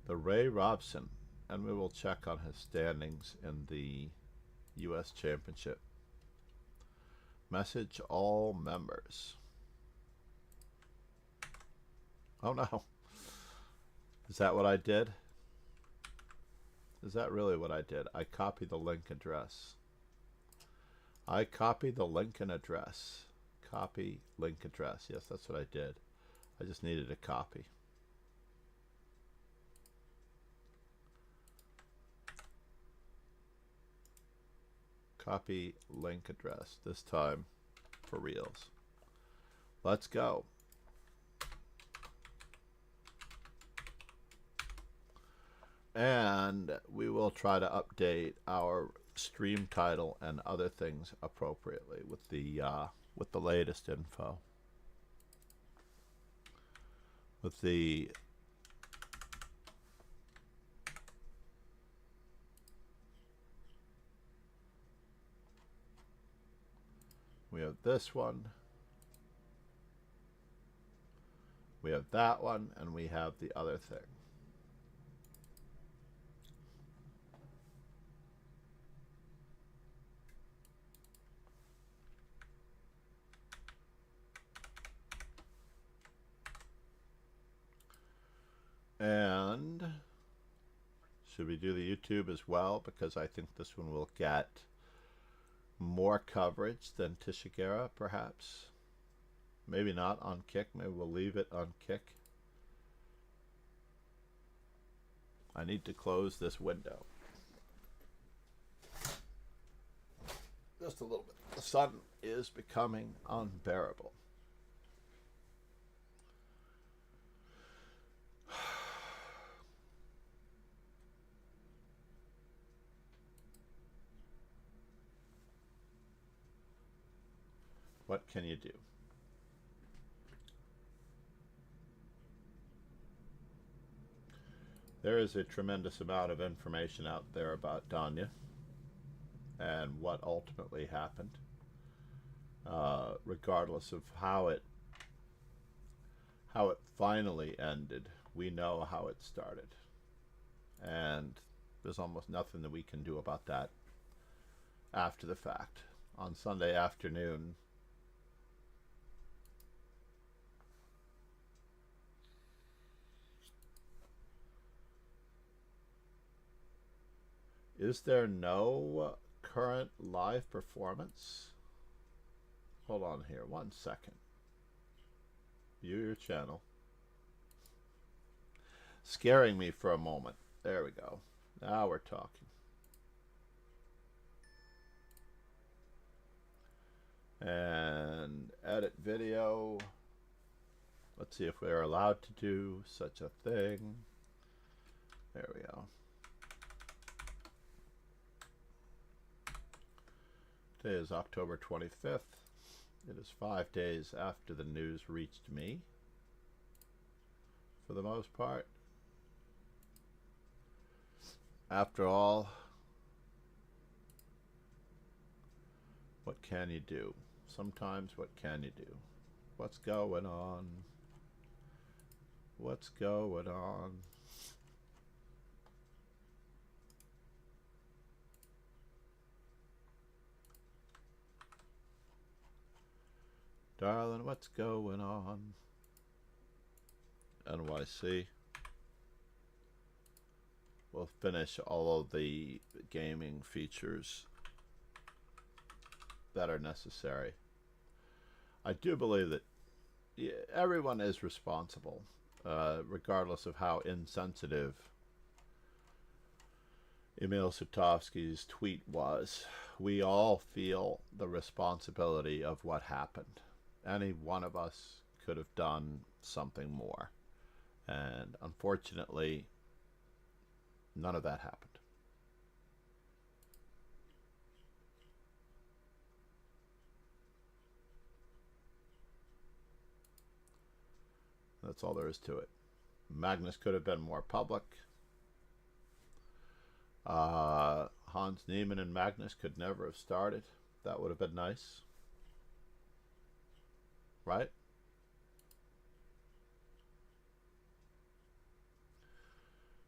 A: The Ray Robson, and we will check on his standings in the U.S. Championship. Message all members. Oh no. Is that what I did? Is that really what I did? I copied the link address. I copied the link and address. Copy link address. Yes, that's what I did. I just needed a copy. Copy link address, this time for reals. Let's go. And we will try to update our stream title and other things appropriately with the latest info. With the we have this one, we have that one, and we have the other thing. And should we do the YouTube as well? Because I think this one will get more coverage than Tishigera, perhaps. Maybe not on Kick. Maybe we'll leave it on Kick. I need to close this window. Just a little bit. The sun is becoming unbearable. What can you do? There is a tremendous amount of information out there about Danya and what ultimately happened, regardless of how it finally ended. We know how it started, and there's almost nothing that we can do about that after the fact. On Sunday afternoon, is there no current live performance? Hold on here, 1 second. View your channel. Scaring me for a moment. There we go. Now we're talking. And edit video. Let's see if we're allowed to do such a thing. There we go. Today is October 25th. It is 5 days after the news reached me, for the most part. After all, what can you do? Sometimes what can you do? What's going on? What's going on? Darling, what's going on? NYC. We'll finish all of the gaming features that are necessary. I do believe that everyone is responsible, regardless of how insensitive Emil Sutovsky's tweet was, "We all feel the responsibility of what happened. Any one of us could have done something more. And unfortunately, none of that happened." That's all there is to it. Magnus could have been more public. Hans Niemann and Magnus could never have started. That would have been nice. Right?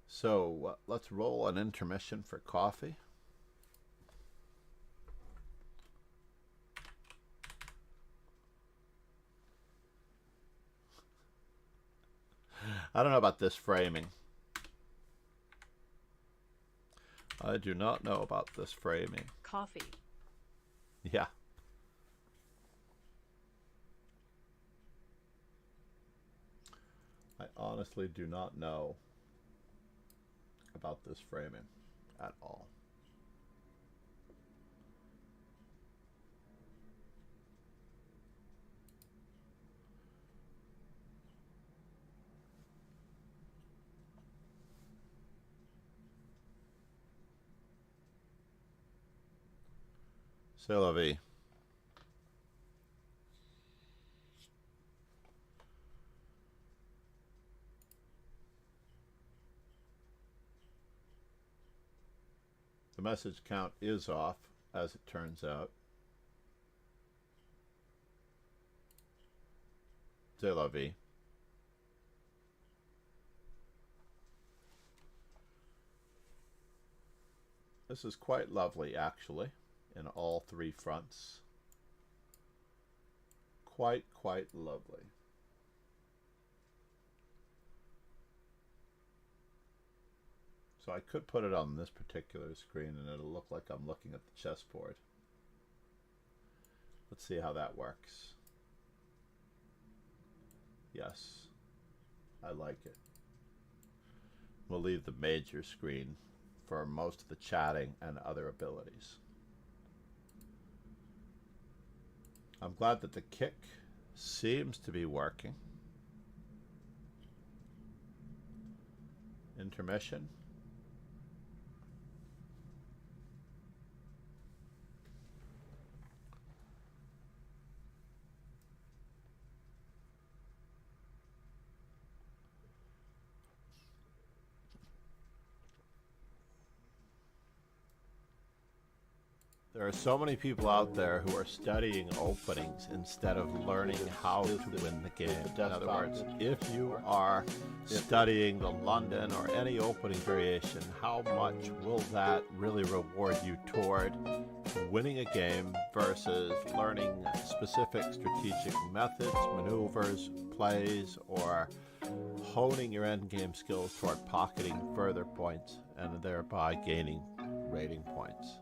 A: So let's roll an intermission for coffee. I don't know about this framing. I do not know about this framing.
G: Coffee.
A: Yeah. I honestly do not know about this framing at all. C'est la vie. The message count is off, as it turns out. C'est la vie. This is quite lovely, actually, in all three fronts. Quite lovely. So I could put it on this particular screen and it'll look like I'm looking at the chessboard. Let's see how that works. Yes, I like it. We'll leave the major screen for most of the chatting and other abilities. I'm glad that the kick seems to be working. Intermission. There are so many people out there who are studying openings instead of learning how to win the game. In other words, if you are studying the London or any opening variation, how much will that really reward you toward winning a game versus learning specific strategic methods, maneuvers, plays, or honing your endgame skills toward pocketing further points and thereby gaining rating points?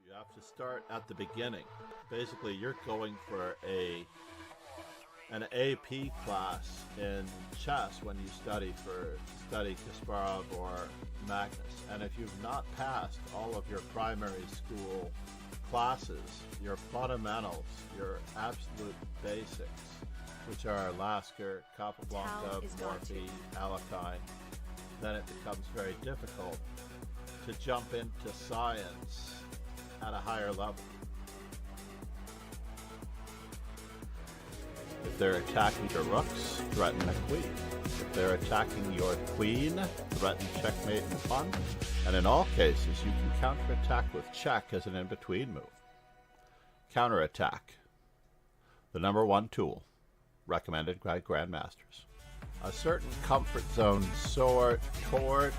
A: You have to start at the beginning. Basically, you're going for an AP class in chess when you study Kasparov or Magnus. And if you've not passed all of your primary school classes, your fundamentals, your absolute basics, which are Lasker, Capablanca, Morphy, Alekhine, then it becomes very difficult to jump into science at a higher level. If they're attacking your rooks, threaten a queen. If they're attacking your queen, threaten checkmate and pawn. And in all cases, you can counterattack with check as an in-between move. Counterattack, the number one tool, recommended by grandmasters. A certain comfort zone soar toward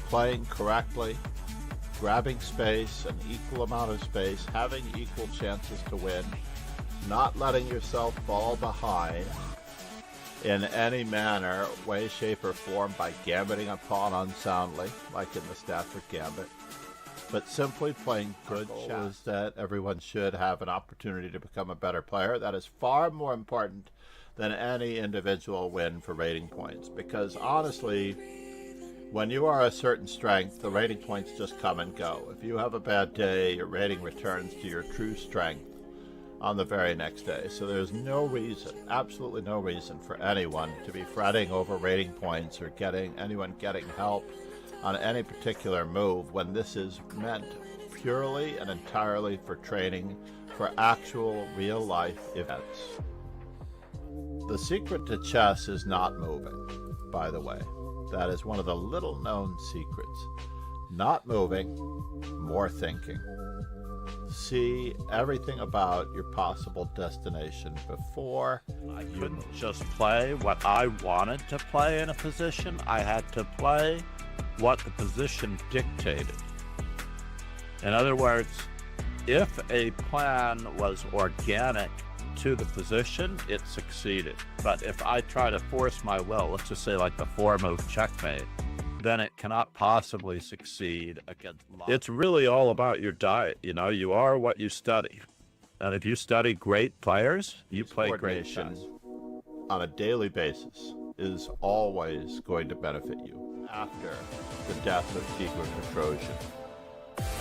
A: playing correctly, grabbing space, an equal amount of space, having equal chances to win, not letting yourself fall behind in any manner, way, shape, or form by gambiting a pawn unsoundly, like in the Stafford Gambit, but simply playing good chess. That everyone should have an opportunity to become a better player. That is far more important than any individual win for rating points, because honestly, when you are a certain strength, the rating points just come and go. If you have a bad day, your rating returns to your true strength on the very next day. So there's no reason, absolutely no reason for anyone to be fretting over rating points or anyone getting help on any particular move when this is meant purely and entirely for training for actual real life events. The secret to chess is not moving, by the way. That is one of the little known secrets. Not moving, more thinking. See everything about your possible destination before.
H: I couldn't just play what I wanted to play in a position. I had to play what the position dictated. In other words, if a plan was organic to the position, it succeeded. But if I try to force my will, let's just say like the 4-move checkmate, then it cannot possibly succeed against luck. It's really all about your diet. You know, you are what you study. And if you study great players, you play great chess.
A: On a daily basis is always going to benefit you after the death of Tigran the Trojan.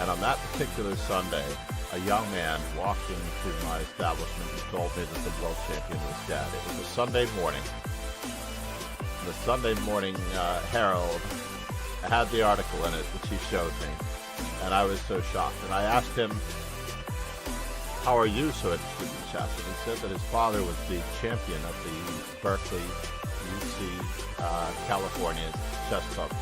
A: And on that particular Sunday, a young man walked into my establishment and told me that the world champion was dead. It was a Sunday morning. The Sunday morning Herald had the article in it, which he showed me, and I was so shocked. And I asked him, how are you so interested in chess? And he said that his father was the champion of the Berkeley, UC, California chess club.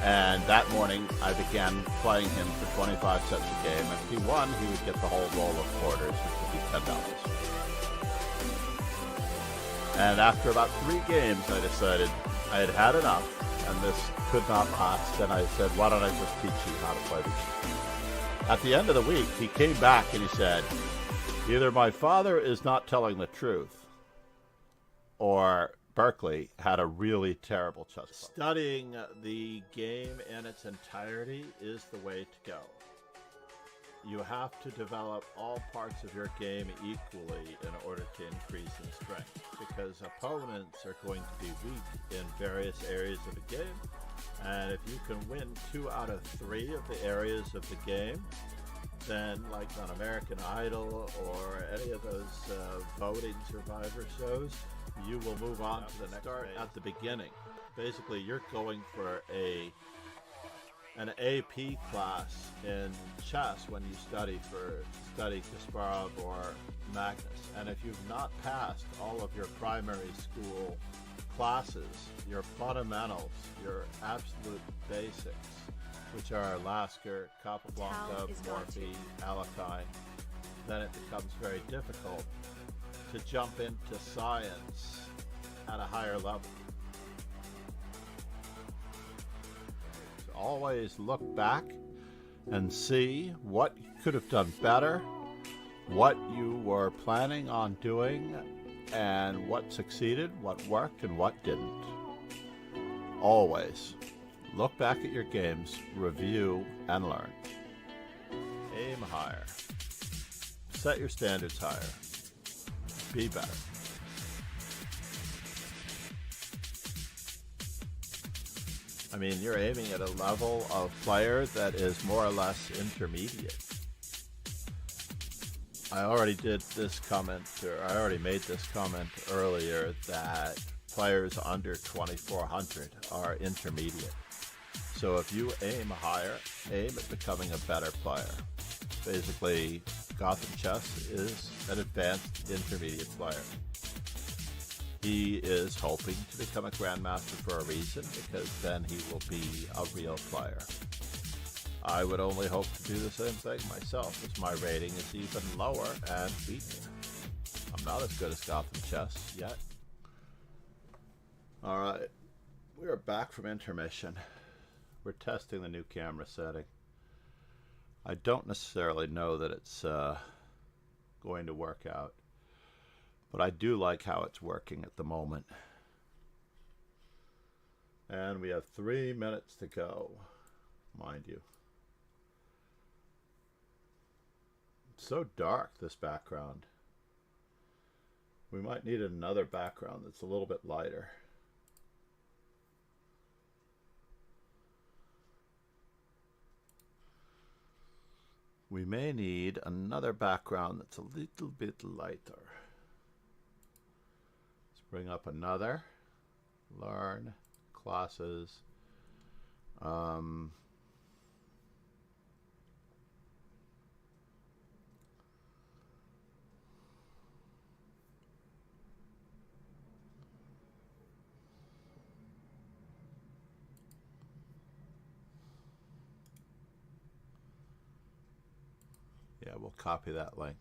A: And that morning, I began playing him for 25 cents a game. And if he won, he would get the whole roll of quarters, which would be $10. And after about 3 games, I decided I had had enough, and this could not last. And I said, why don't I just teach you how to play the game? At the end of the week, he came back and he said, either my father is not telling the truth, or Berkeley had a really terrible chess club. Studying the game in its entirety is the way to go. You have to develop all parts of your game equally in order to increase in strength, because opponents are going to be weak in various areas of the game, and if you can win 2 out of 3 of the areas of the game, then like on American Idol or any of those voting survivor shows, you will move on to the next. Start at the beginning. Basically, you're going for an AP class in chess when you study Kasparov or Magnus. And if you've not passed all of your primary school classes, your fundamentals, your absolute basics, which are Lasker, Capablanca, Morphy, Alekhine, then it becomes very difficult to jump into science at a higher level. So always look back and see what you could have done better, what you were planning on doing, and what succeeded, what worked, and what didn't. Always look back at your games, review, and learn. Aim higher. Set your standards higher. Be better. I mean, you're aiming at a level of player that is more or less intermediate. I already made this comment earlier that players under 2400 are intermediate. So if you aim higher, aim at becoming a better player. Basically, Gotham Chess is an advanced intermediate player. He is hoping to become a grandmaster for a reason, because then he will be a real player. I would only hope to do the same thing myself, as my rating is even lower and weak. I'm not as good as Gotham Chess yet. Alright, we are back from intermission. We're testing the new camera setting. I don't necessarily know that it's going to work out, but I do like how it's working at the moment. And we have 3 minutes to go, mind you. It's so dark, this background. We might need another background that's a little bit lighter. We may need another background that's a little bit lighter. Let's bring up another. Learn. Classes. Yeah, we'll copy that link.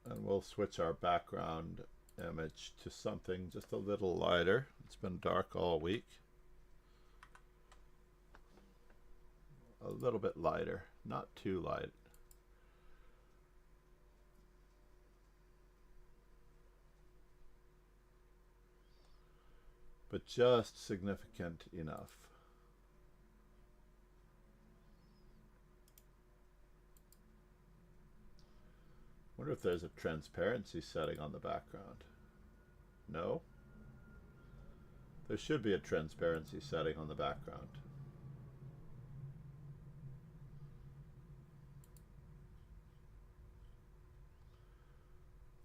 A: And we'll switch our background image to something just a little lighter. It's been dark all week. A little bit lighter, not too light. But just significant enough. Wonder if there's a transparency setting on the background. No? There should be a transparency setting on the background.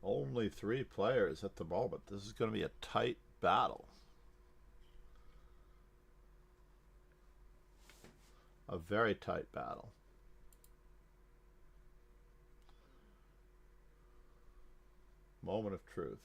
A: Only 3 players at the moment. This is going to be a tight battle. A very tight battle. Moment of truth.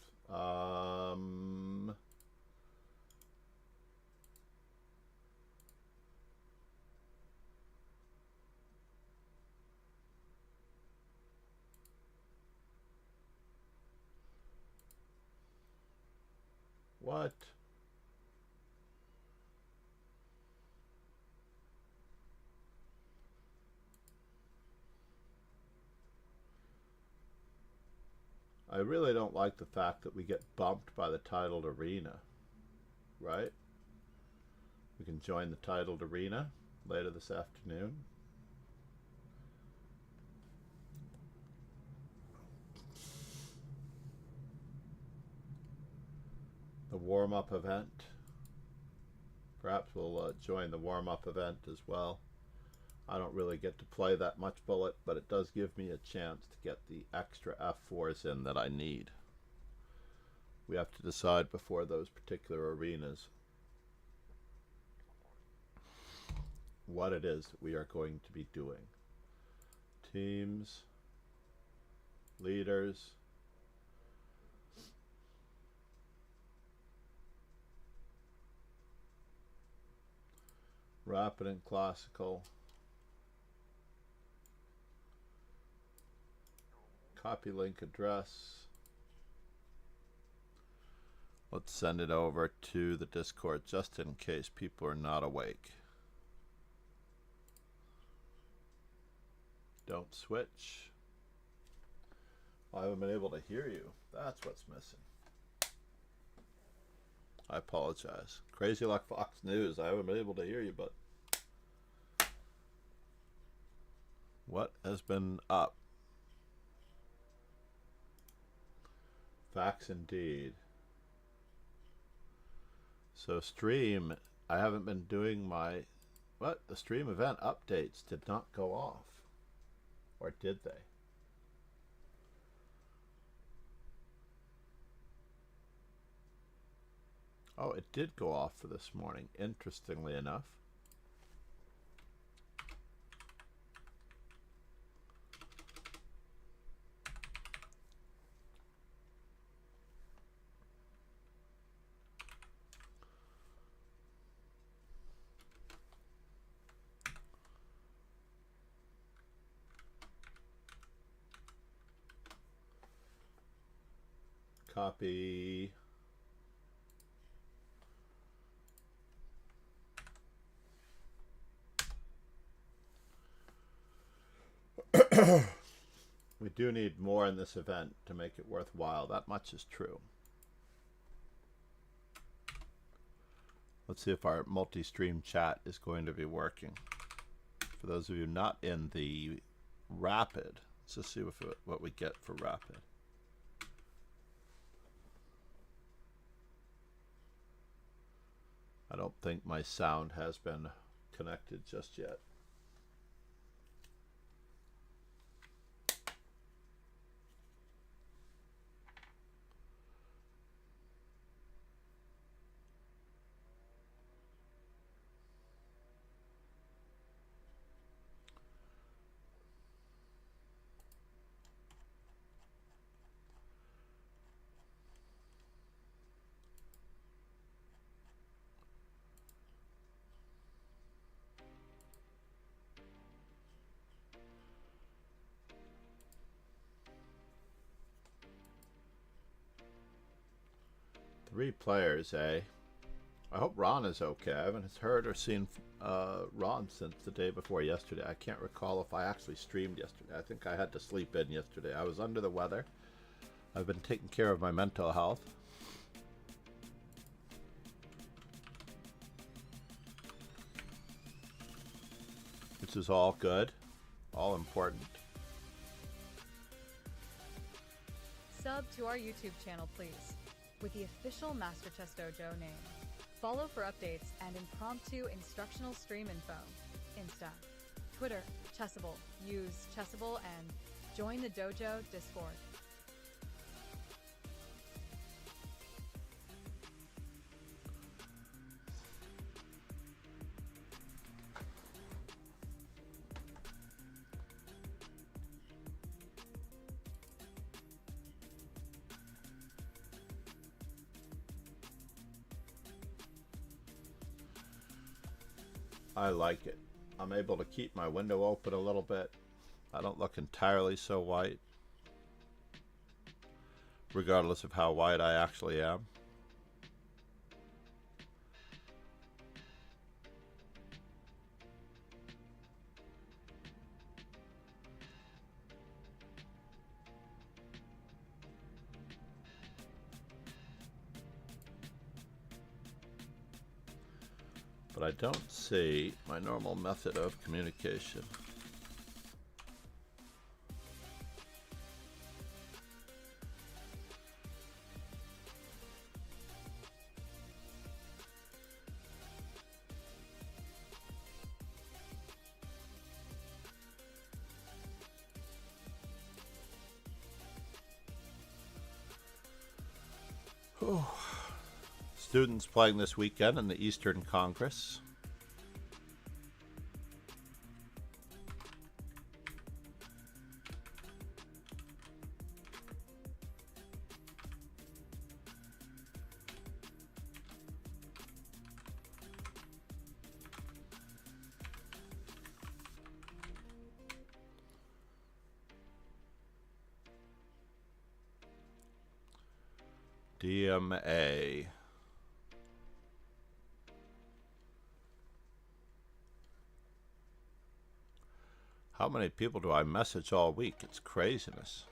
A: What? I really don't like the fact that we get bumped by the titled arena, right? We can join the titled arena later this afternoon. The warm-up event. Perhaps we'll join the warm-up event as well. I don't really get to play that much bullet, but it does give me a chance to get the extra F4s in that I need. We have to decide before those particular arenas what it is that we are going to be doing. Teams, leaders, rapid and classical, copy link address. Let's send it over to the Discord just in case people are not awake. Don't switch. I haven't been able to hear you. That's what's missing. I apologize. Crazy like Fox News. I haven't been able to hear you, but what has been up? Facts indeed. So stream, I haven't been doing my, what? The stream event updates did not go off. Or did they? Oh, it did go off for this morning, interestingly enough. Copy. We do need more in this event to make it worthwhile. That much is true. Let's see if our multi-stream chat is going to be working. For those of you not in the rapid, let's just see what we get for rapid. I don't think my sound has been connected just yet. Three players, eh? I hope Ron is okay. I haven't heard or seen Ron since the day before yesterday. I can't recall if I actually streamed yesterday. I think I had to sleep in yesterday. I was under the weather. I've been taking care of my mental health. Which is all good. All important.
B: Sub to our YouTube channel, please, with the official Master Chess Dojo name. Follow for updates and impromptu instructional stream info. Insta, Twitter, Chessable. Use Chessable and join the dojo Discord.
A: I like it. I'm able to keep my window open a little bit. I don't look entirely so white, regardless of how white I actually am. But I don't see my normal method of communication. Students playing this weekend in the Eastern Congress. DMA. How many people do I message all week? It's craziness.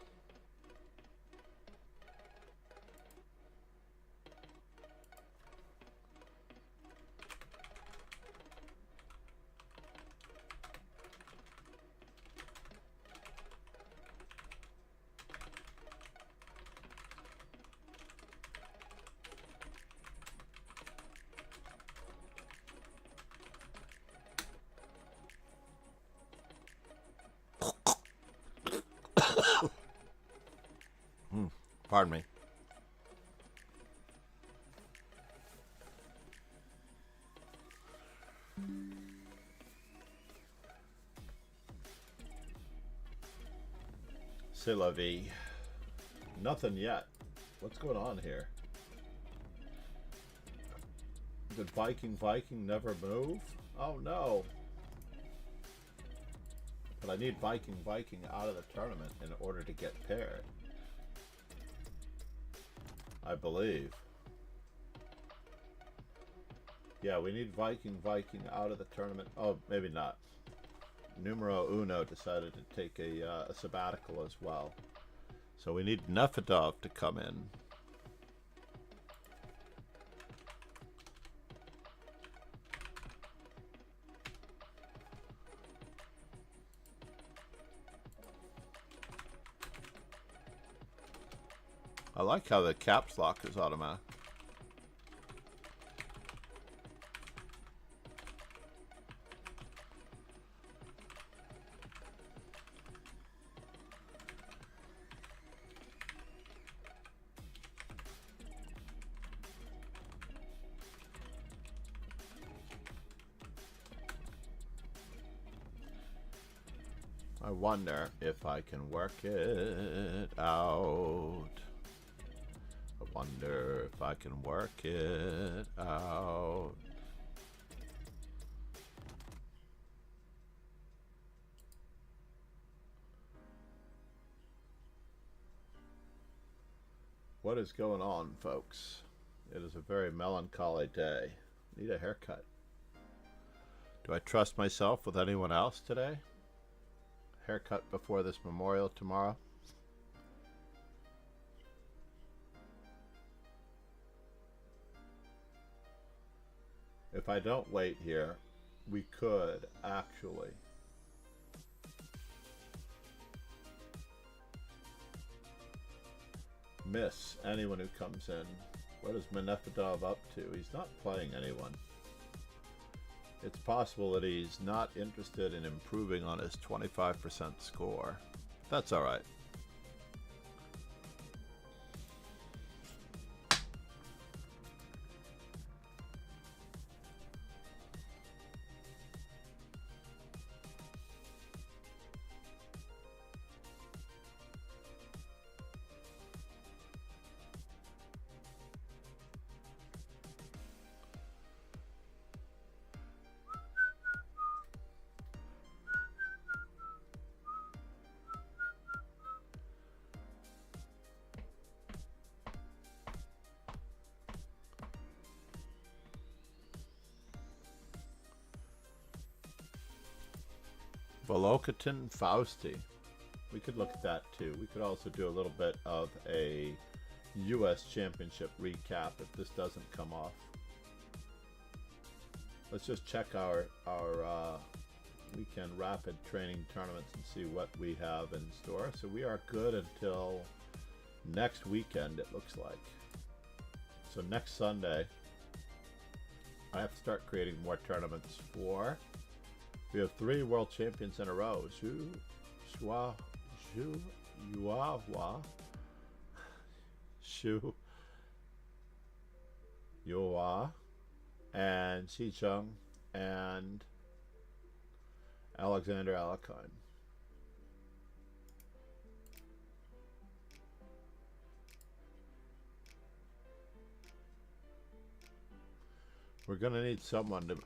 A: Pardon me. C'est la vie. Nothing yet. What's going on here? Did Viking never move? Oh no. But I need Viking out of the tournament in order to get paired. I believe. Yeah, we need Viking out of the tournament. Oh, maybe not. Numero Uno decided to take a sabbatical as well. So we need Nefedov to come in. I like how the caps lock is automatic. I wonder if I can work it out. I wonder if I can work it out. What is going on, folks? It is a very melancholy day. Need a haircut. Do I trust myself with anyone else today? Haircut before this memorial tomorrow. If I don't wait here, we could actually miss anyone who comes in. What is Menefedov up to? He's not playing anyone. It's possible that he's not interested in improving on his 25% score. That's all right. Volokatin Fausti. We could look at that too. We could also do a little bit of a US Championship recap if this doesn't come off. Let's just check our weekend rapid training tournaments and see what we have in store. So we are good until next weekend, it looks like. So next Sunday, I have to start creating more tournaments for. We have 3 world champions in a row. Yuahua, Shu, Yua, and Xicheng, and Alexander Alakine. We're going to need someone to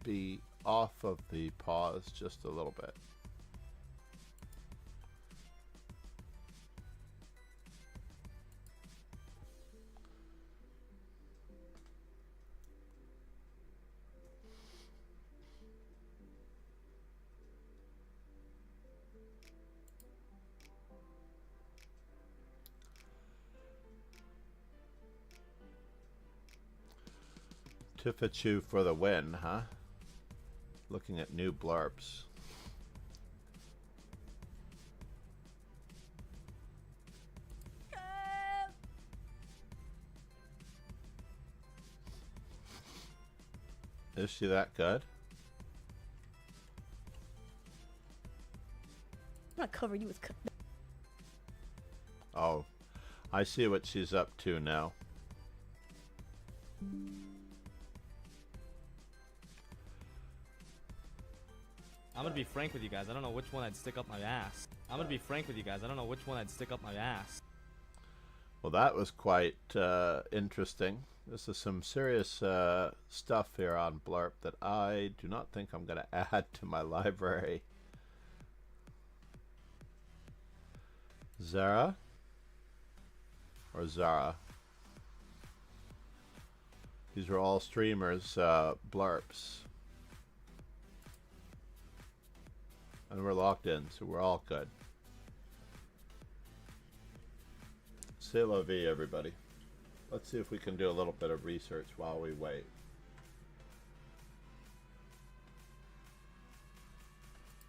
A: be off of the pause just a little bit. Tifachu for the win, huh? Looking at new blurbs. Is she that good?
E: I'm not covering you with.
A: Oh, I see what she's up to now.
I: I'm gonna be frank with you guys. I don't know which one I'd stick up my ass. I'm gonna be frank with you guys. I don't know which one I'd stick up my ass.
A: Well, that was quite interesting. This is some serious stuff here on Blarp that I do not think I'm going to add to my library. Zara? Or Zara? These are all streamers' Blarps. And we're locked in, so we're all good. C'est la vie, everybody. Let's see if we can do a little bit of research while we wait.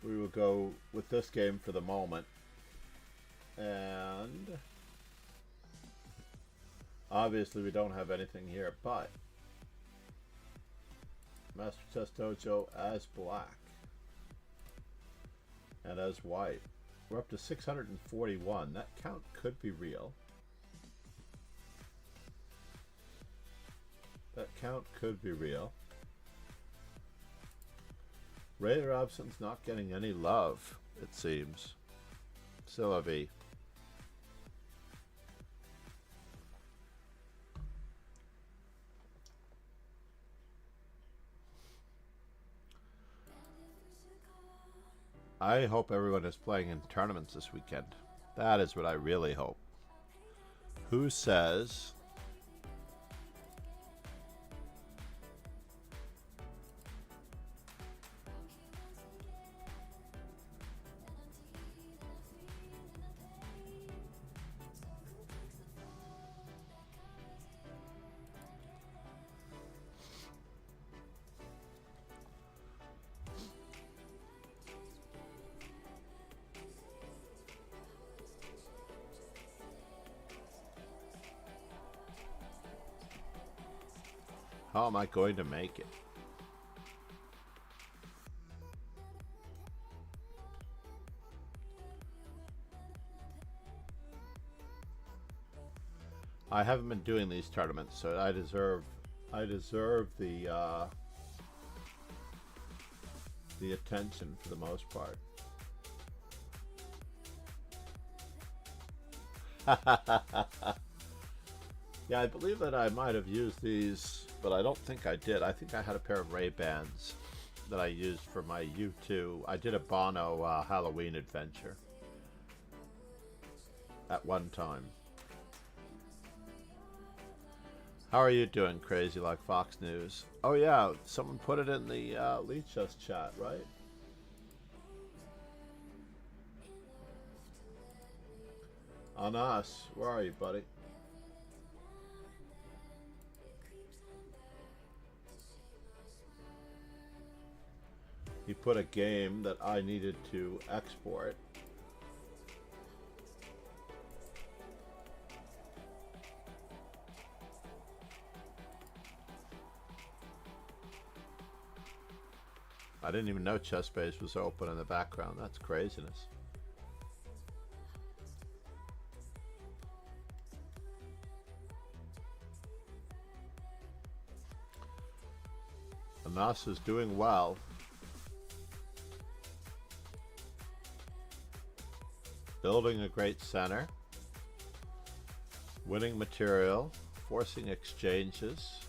A: We will go with this game for the moment. And obviously we don't have anything here, but Master Chess Dojo as black and as white. We're up to 641. That count could be real. That count could be real. Ray Robson's not getting any love, it seems. C'est la vie. I hope everyone is playing in tournaments this weekend. That is what I really hope. Who says... How am I going to make it? I haven't been doing these tournaments, so I deserve the attention for the most part. Yeah, I believe that I might have used these, but I don't think I did. I think I had a pair of Ray-Bans that I used for my U2. I did a Bono Halloween adventure at one time. How are you doing, Crazy Like Fox News? Oh yeah, someone put it in the Lead Chess chat, right? Anas, where are you, buddy? He put a game that I needed to export. I didn't even know ChessBase was open in the background. That's craziness. Anas is doing well. Building a great center, winning material, forcing exchanges.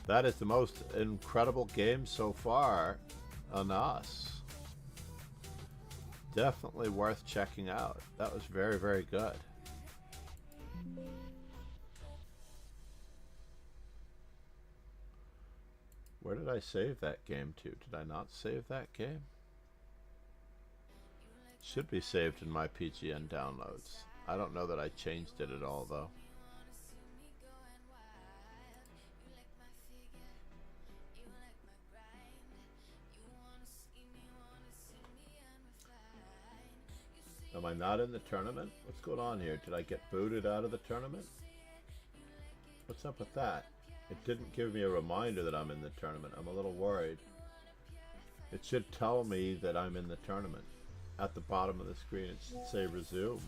A: That is the most incredible game so far on us. Definitely worth checking out. That was very, very good. Where did I save that game to? Did I not save that game? Should be saved in my PGN downloads. I don't know that I changed it at all though. Am I not in the tournament? What's going on here? Did I get booted out of the tournament? What's up with that? It didn't give me a reminder that I'm in the tournament. I'm a little worried. It should tell me that I'm in the tournament. At the bottom of the screen it should say resume.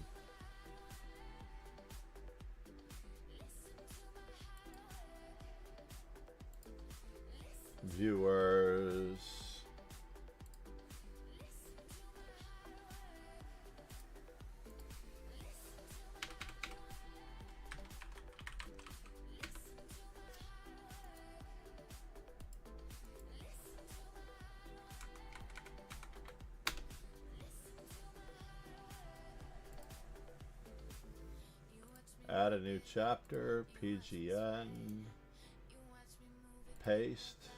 A: viewers. Add a new chapter, PGN, paste,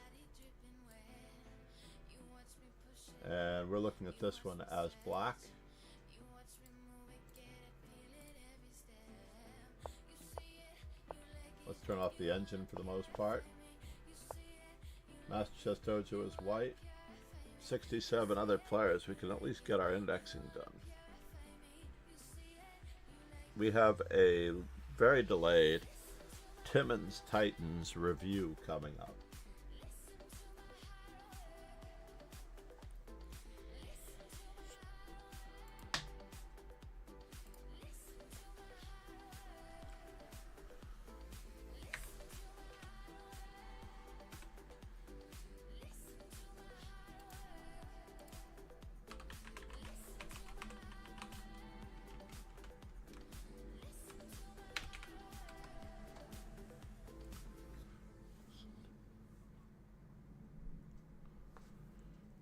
A: and we're looking at this one as black. Let's turn off the engine for the most part. Master Chess Dojo is white. 67 other players. We can at least get our indexing done. We have a very delayed Timmons Titans review coming up.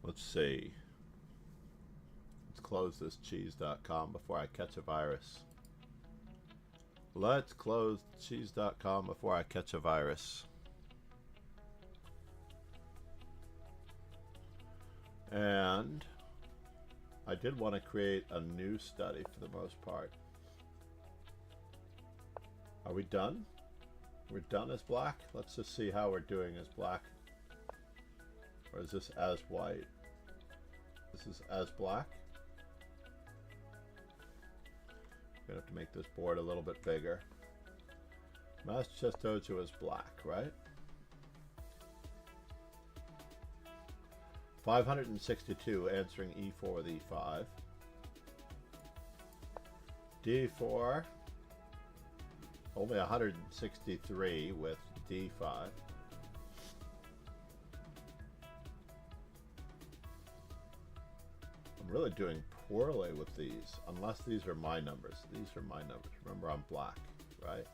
A: Let's see. Let's close this cheese.com before I catch a virus. Let's close cheese.com before I catch a virus. And I did want to create a new study for the most part. Are we done? We're done as black? Let's just see how we're doing as black. Or is this as white? This is as black. I'm gonna have to make this board a little bit bigger. Master Chess Dojo is black, right? 562 answering E4 with E5. D4. Only 163 with D5. I'm really doing poorly with these, unless these are my numbers. These are my numbers. Remember, I'm black, right?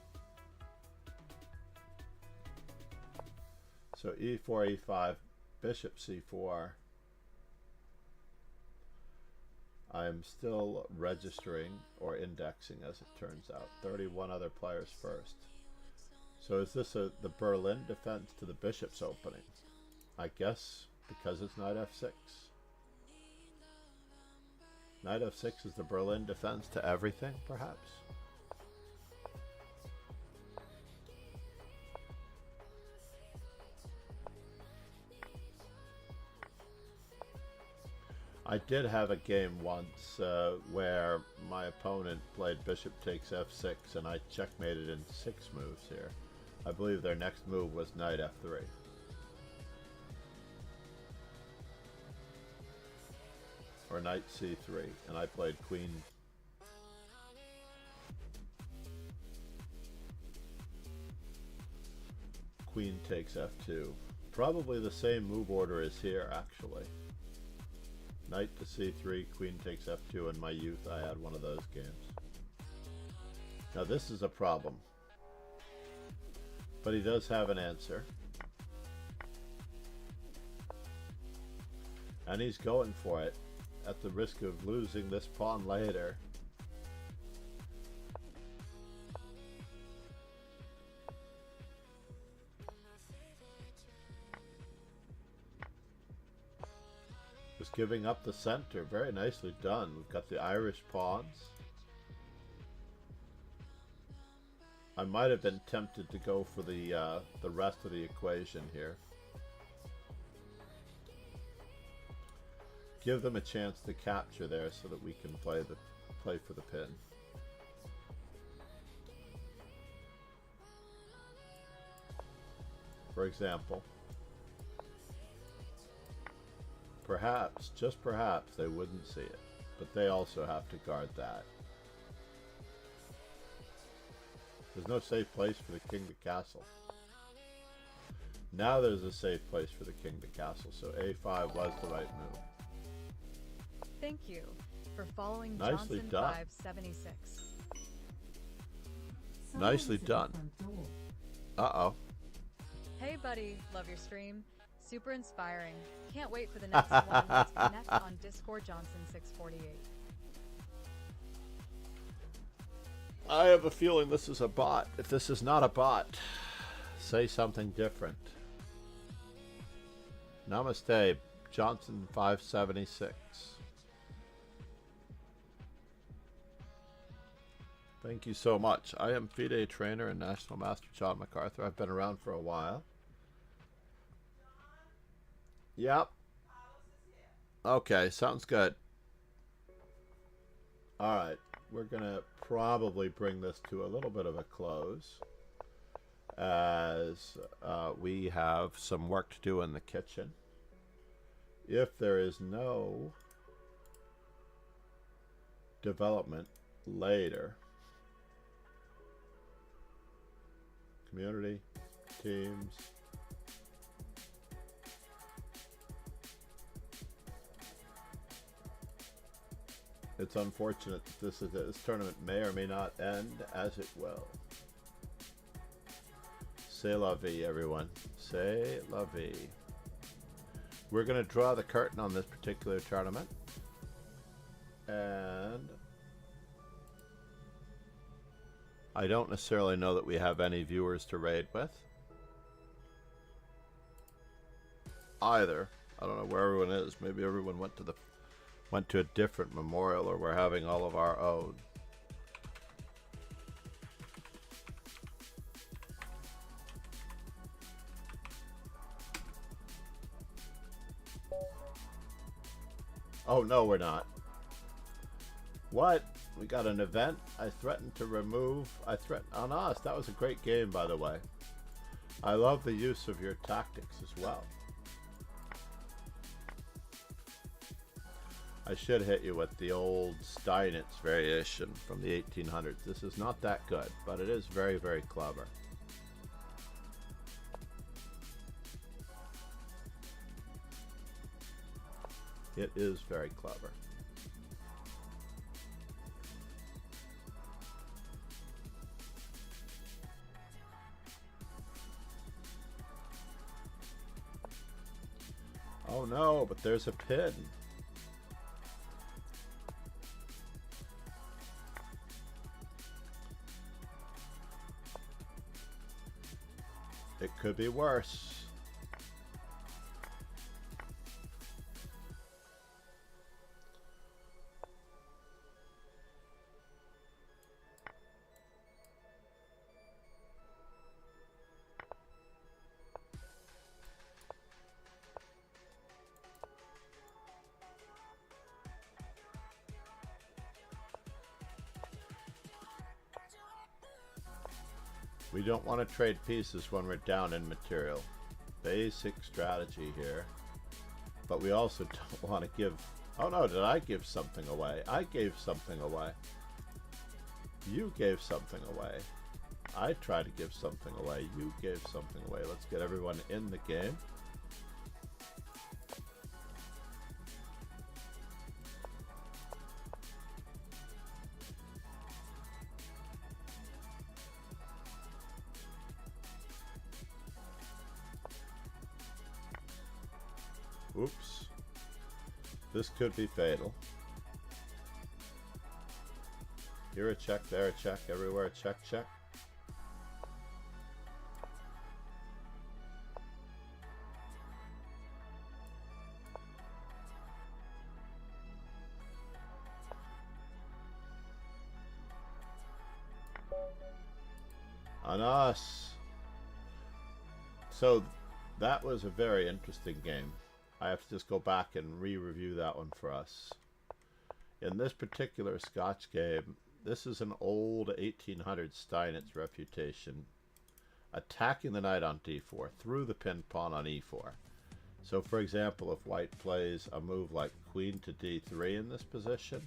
A: So E4, E5, Bishop C4. I'm still registering or indexing, as it turns out. 31 other players first. So is this the Berlin defense to the Bishop's opening? I guess because it's Knight F6. Knight F6 is the Berlin defense to everything, perhaps? I did have a game once where my opponent played Bishop takes F6 and I checkmated in 6 moves here. I believe their next move was Knight F3. Or Knight C3, and I played Queen. Queen takes F2. Probably the same move order as here, actually. Knight to C3, Queen takes F2. In my youth, I had one of those games. Now this is a problem. But he does have an answer. And he's going for it, at the risk of losing this pawn later. Just giving up the center. Very nicely done. We've got the Irish pawns. I might have been tempted to go for the rest of the equation here. Give them a chance to capture there so that we can play for the pin. For example, perhaps, just perhaps, they wouldn't see it, but they also have to guard that. There's no safe place for the king to castle. Now there's a safe place for the king to castle, so a5 was the right move.
B: Thank you for following
A: Nicely
B: Johnson
A: done.
B: 576.
A: Nicely done. Uh-oh.
B: Hey buddy, love your stream. Super inspiring. Can't wait for the next one. Let's connect on Discord Johnson 648.
A: I have a feeling this is a bot. If this is not a bot, say something different. Namaste, Johnson 576. Thank you so much. I am FIDE trainer and National Master John MacArthur. I've been around for a while. Yep. Okay, sounds good. All right, we're going to probably bring this to a little bit of a close as we have some work to do in the kitchen. If there is no development later, community, teams, it's unfortunate that this tournament may or may not end, as it will. C'est la vie, everyone. C'est la vie. We're going to draw the curtain on this particular tournament. And I don't necessarily know that we have any viewers to raid with. Either. I don't know where everyone is. Maybe everyone went to a different memorial, or we're having all of our own. Oh no, we're not. What? We got an event? I threatened to remove... on us. That was a great game, by the way. I love the use of your tactics as well. I should hit you with the old Steinitz variation from the 1800s. This is not that good, but it is very, very clever. It is very clever. Oh no, but there's a pin. It could be worse. We don't want to trade pieces when we're down in material. Basic strategy here. But we also don't want to give... Oh no, did I give something away? I gave something away. You gave something away. I tried to give something away. You gave something away. Let's get everyone in the game. Oops. This could be fatal. Here a check, there a check, everywhere a check, check. On us. So that was a very interesting game. I have to just go back and re-review that one for us. In this particular Scotch game, this is an old 1800 Steinitz refutation. Attacking the knight on d4, through the pinned pawn on e4. So for example, if white plays a move like queen to d3 in this position,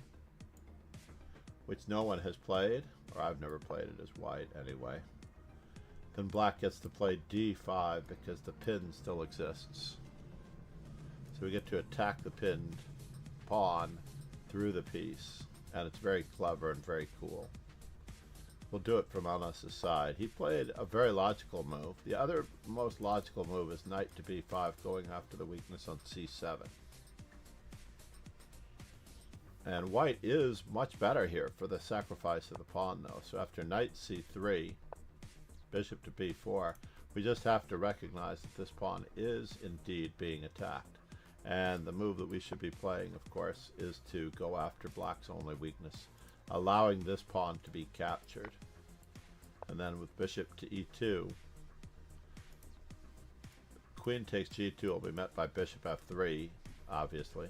A: which no one has played, or I've never played it as white anyway, then black gets to play d5 because the pin still exists. So we get to attack the pinned pawn through the piece, and it's very clever and very cool. We'll do it from Anas's side. He played a very logical move. The other most logical move is knight to b5, going after the weakness on c7. And white is much better here for the sacrifice of the pawn, though. So after knight c3, bishop to b4, we just have to recognize that this pawn is indeed being attacked. And the move that we should be playing, of course, is to go after black's only weakness, allowing this pawn to be captured. And then with bishop to e2, queen takes g2 will be met by bishop f3, obviously.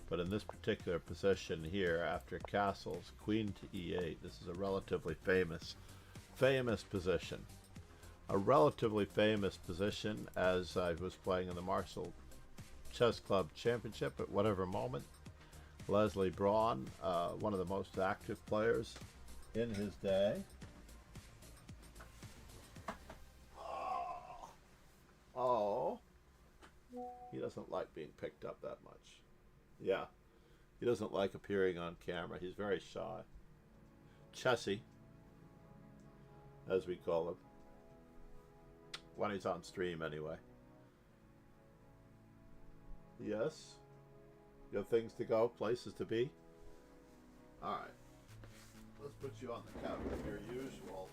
A: But in this particular position here, after castles, queen to e8, this is a relatively famous position. A relatively famous position, as I was playing in the Marshall Chess Club Championship at whatever moment. Leslie Braun, one of the most active players in his day. Oh, he doesn't like being picked up that much. Yeah, he doesn't like appearing on camera. He's very shy. Chessy, as we call him, when he's on stream anyway. Yes? You have things to go, places to be? Alright. Let's put you on the couch in your usual,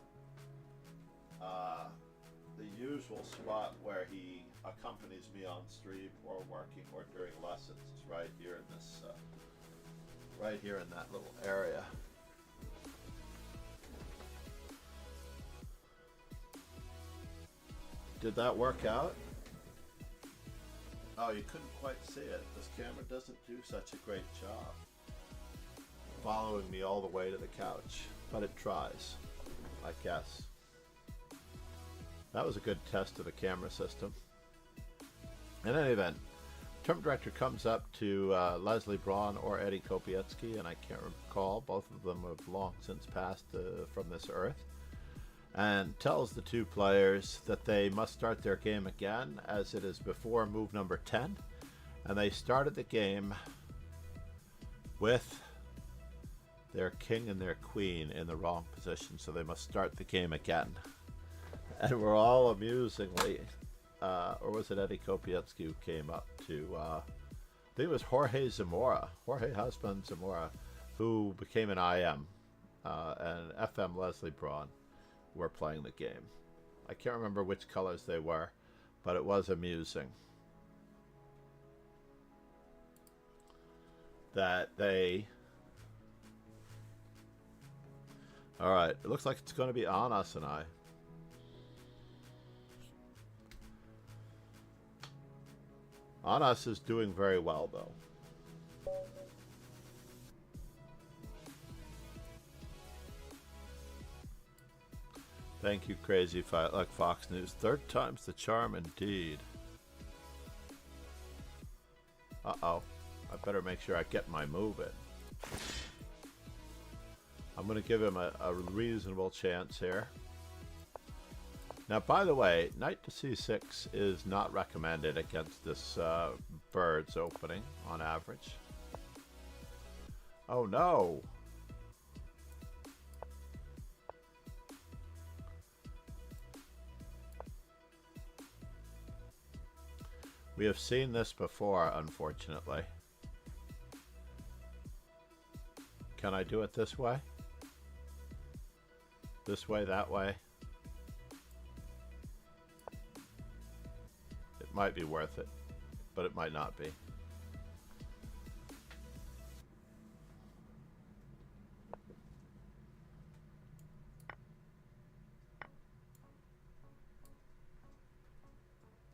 A: the usual spot where he accompanies me on stream or working or during lessons. It's right here in this, right here in that little area. Did that work out? Oh, you couldn't quite see it. This camera doesn't do such a great job following me all the way to the couch, but it tries, I guess. That was a good test of the camera system. In any event, Tournament Director comes up to Leslie Braun or Eddie Kopietsky, and I can't recall, both of them have long since passed from this earth, and tells the two players that they must start their game again, as it is before move number 10, and they started the game with their king and their queen in the wrong position, so they must start the game again. And we're all amusingly, or was it Eddie Kopietsky who came up to, I think it was Jorge Husband Zamora, who became an IM, and FM Leslie Braun were playing the game. I can't remember which colors they were, but it was amusing that they... Alright, it looks like it's going to be Anas and I. Anas is doing very well, though. Thank you, Crazy like Fox News. Third time's the charm, indeed. Uh-oh. I better make sure I get my move in. I'm going to give him a reasonable chance here. Now, by the way, knight to c6 is not recommended against this bird's opening on average. Oh, no! We have seen this before, unfortunately. Can I do it this way? This way, that way? It might be worth it, but it might not be.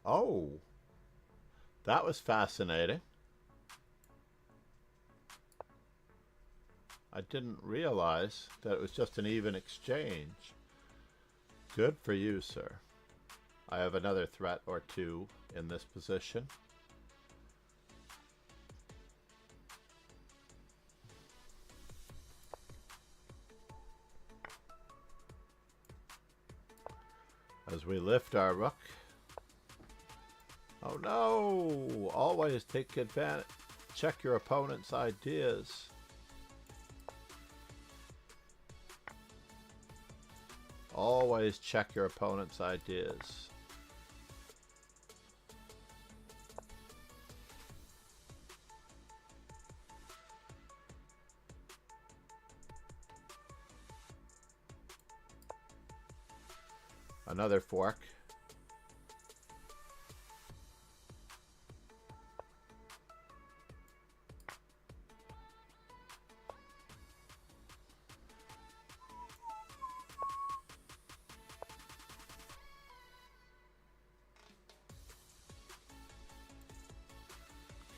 A: Oh! That was fascinating. I didn't realize that it was just an even exchange. Good for you, sir. I have another threat or two in this position. As we lift our rook. Oh no! Always take advantage. Check your opponent's ideas. Always check your opponent's ideas. Another fork.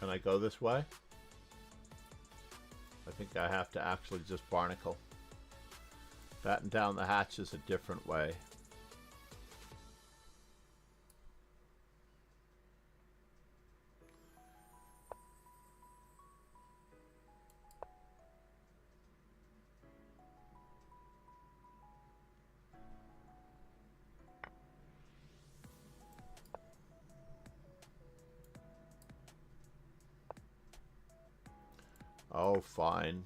A: Can I go this way? I think I have to actually just barnacle. Batten down the hatch is a different way. Oh, fine.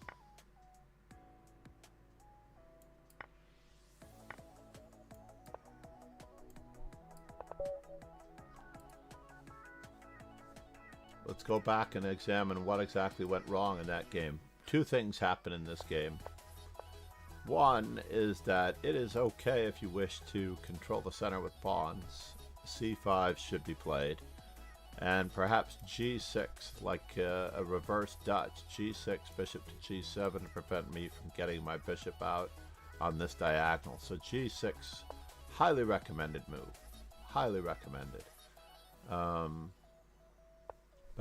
A: Let's go back and examine what exactly went wrong in that game. Two things happen in this game. One is that it is okay if you wish to control the center with pawns. C5 should be played. And perhaps G6, like a reverse Dutch. G6, bishop to G7 to prevent me from getting my bishop out on this diagonal. So G6, highly recommended move. Highly recommended. But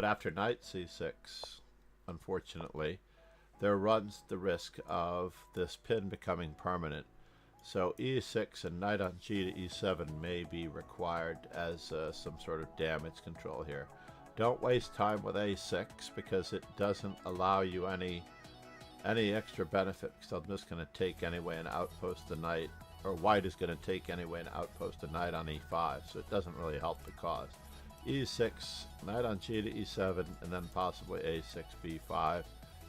A: after knight C6, unfortunately, there runs the risk of this pin becoming permanent. So E6 and knight on G to E7 may be required as some sort of damage control here. Don't waste time with A6 because it doesn't allow you any extra benefit, because I'm just going to take anyway and outpost the knight, or white is going to take anyway and outpost the knight on E5, so it doesn't really help the cause. E6, knight on G to E7, and then possibly A6, B5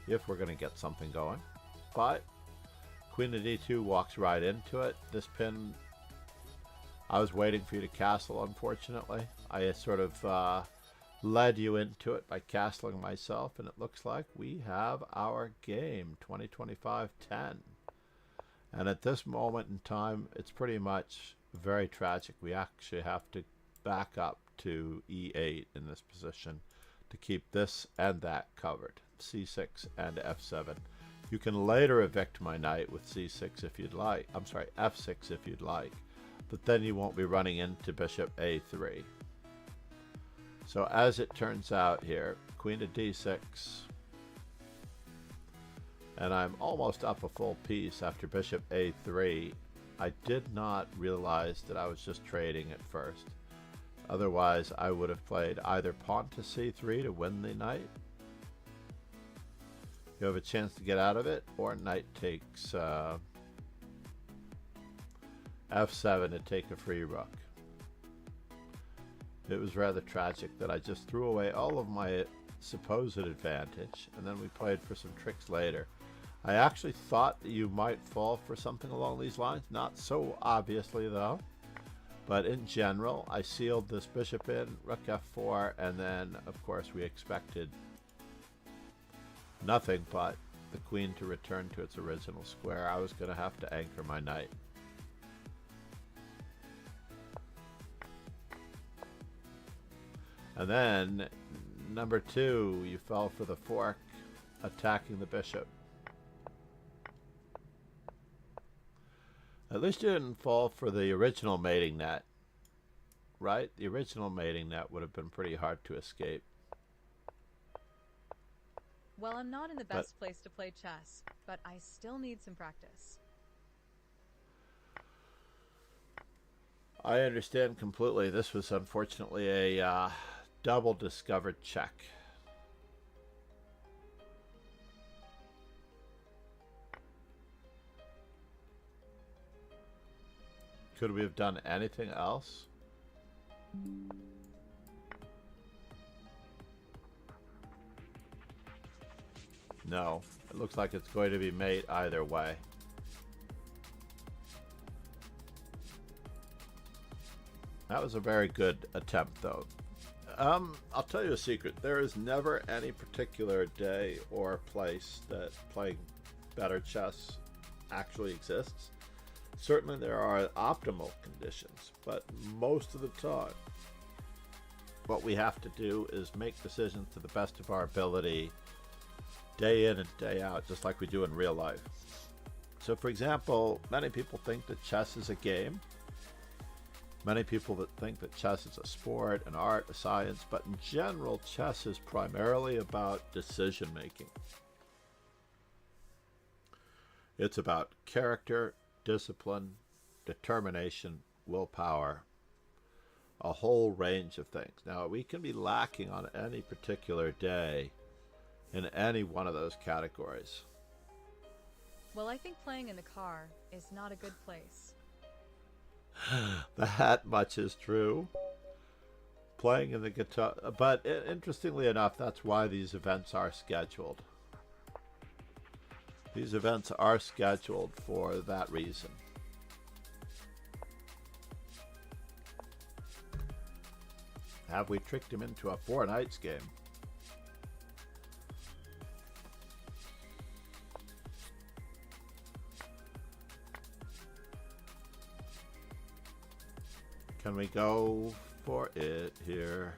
A: if we're going to get something going. But Queen to D2 walks right into it. This pin, I was waiting for you to castle, unfortunately. I sort of led you into it by castling myself, and it looks like we have our game, 20-25-10. And at this moment in time, it's pretty much very tragic. We actually have to back up to E8 in this position to keep this and that covered, C6 and F7. You can later evict my knight with C6 if you'd like. I'm sorry, F6 if you'd like. But then you won't be running into bishop A3. So as it turns out here, queen to D6. And I'm almost up a full piece after bishop A3. I did not realize that I was just trading at first. Otherwise, I would have played either pawn to C3 to win the knight. You have a chance to get out of it, or knight takes F7 to take a free rook. It was rather tragic that I just threw away all of my supposed advantage, and then we played for some tricks later. I actually thought that you might fall for something along these lines, not so obviously though. But in general, I sealed this bishop in, rook F4, and then of course we expected nothing but the queen to return to its original square. I was going to have to anchor my knight. And then, number 2, you fell for the fork, attacking the bishop. At least you didn't fall for the original mating net, right? The original mating net would have been pretty hard to escape.
B: Well, I'm not in the best place to play chess, but I still need some practice.
A: I understand completely. This was unfortunately a double discovered check. Could we have done anything else? No. It looks like it's going to be mate either way. That was a very good attempt, though. I'll tell you a secret. There is never any particular day or place that playing better chess actually exists. Certainly there are optimal conditions, but most of the time what we have to do is make decisions to the best of our ability day in and day out, just like we do in real life. So for example, many people think that chess is a game. Many people that think that chess is a sport, an art, a science, but in general, chess is primarily about decision making. It's about character, discipline, determination, willpower, a whole range of things. Now, we can be lacking on any particular day in any one of those categories.
B: Well, I think playing in the car is not a good place.
A: That much is true. Playing in the guitar, but interestingly enough, that's why these events are scheduled. These events are scheduled for that reason. Have we tricked him into a 4 nights game? Can we go for it here?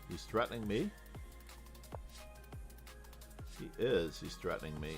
A: He's threatening me? He is. He's threatening me.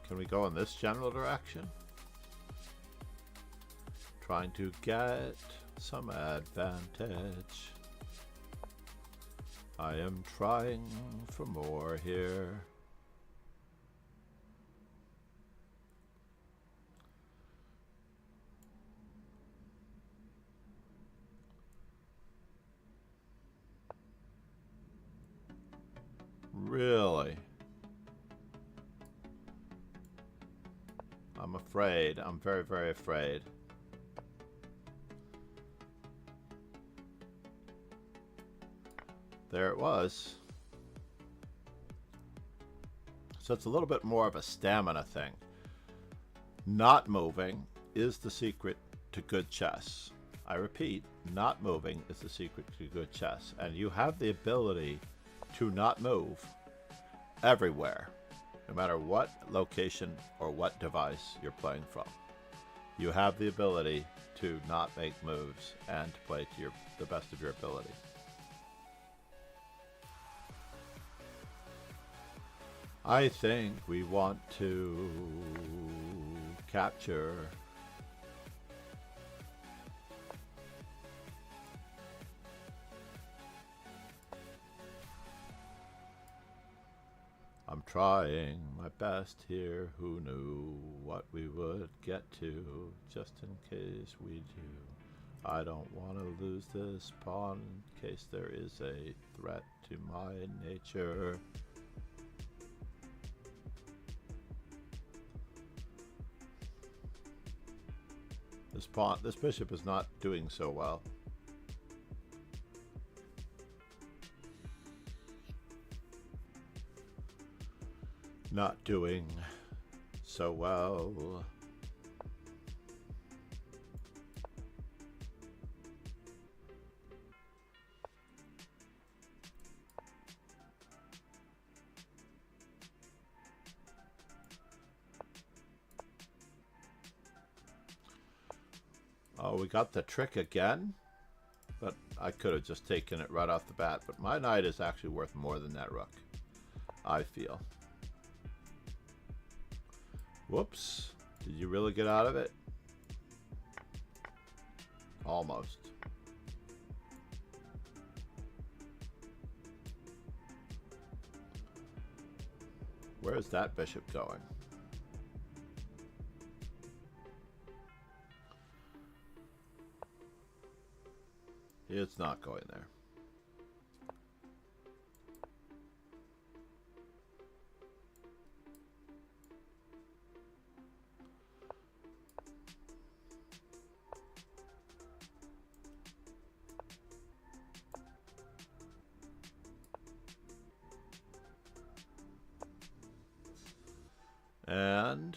A: Can we go in this general direction? Trying to get some advantage. I am trying for more here. Really? I'm afraid. I'm very, very afraid. There it was. So it's a little bit more of a stamina thing. Not moving is the secret to good chess. I repeat, not moving is the secret to good chess. And you have the ability to not move everywhere, no matter what location or what device you're playing from. You have the ability to not make moves and to play to the best of your ability. I think we want to capture I'm trying my best here. Who knew what we would get to? Just in case we do. I don't want to lose this pawn in case there is a threat to my nature. This bishop is not doing so well. Not doing so well. Oh, we got the trick again, but I could have just taken it right off the bat. But my knight is actually worth more than that rook, I feel. Whoops. Did you really get out of it? Almost. Where's that bishop going? It's not going there. And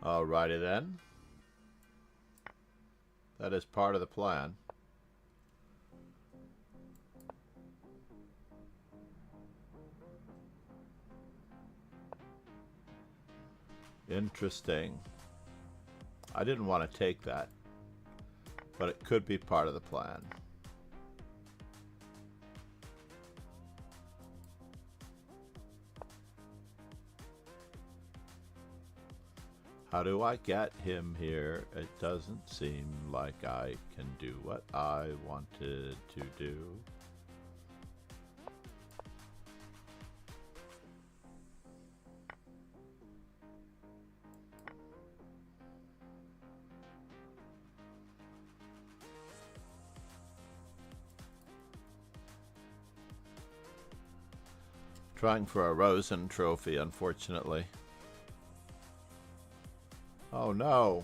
A: alrighty then. That is part of the plan. Interesting. I didn't want to take that, but it could be part of the plan. How do I get him here? It doesn't seem like I can do what I wanted to do. Trying for a Robson trophy, unfortunately. Oh no,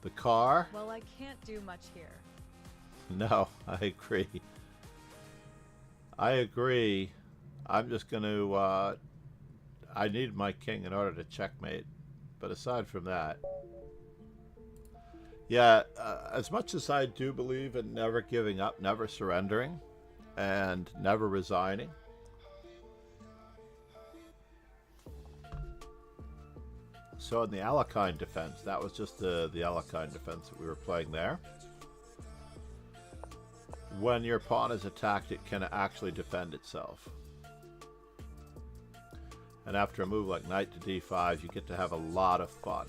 A: the car?
B: Well, I can't do much here.
A: No, I agree. I agree. I'm just going to, I need my king in order to checkmate. But aside from that, yeah, as much as I do believe in never giving up, never surrendering, and never resigning, so in the Alekhine defense, that was just the Alekhine defense that we were playing there. When your pawn is attacked, it can actually defend itself. And after a move like knight to d5, you get to have a lot of fun.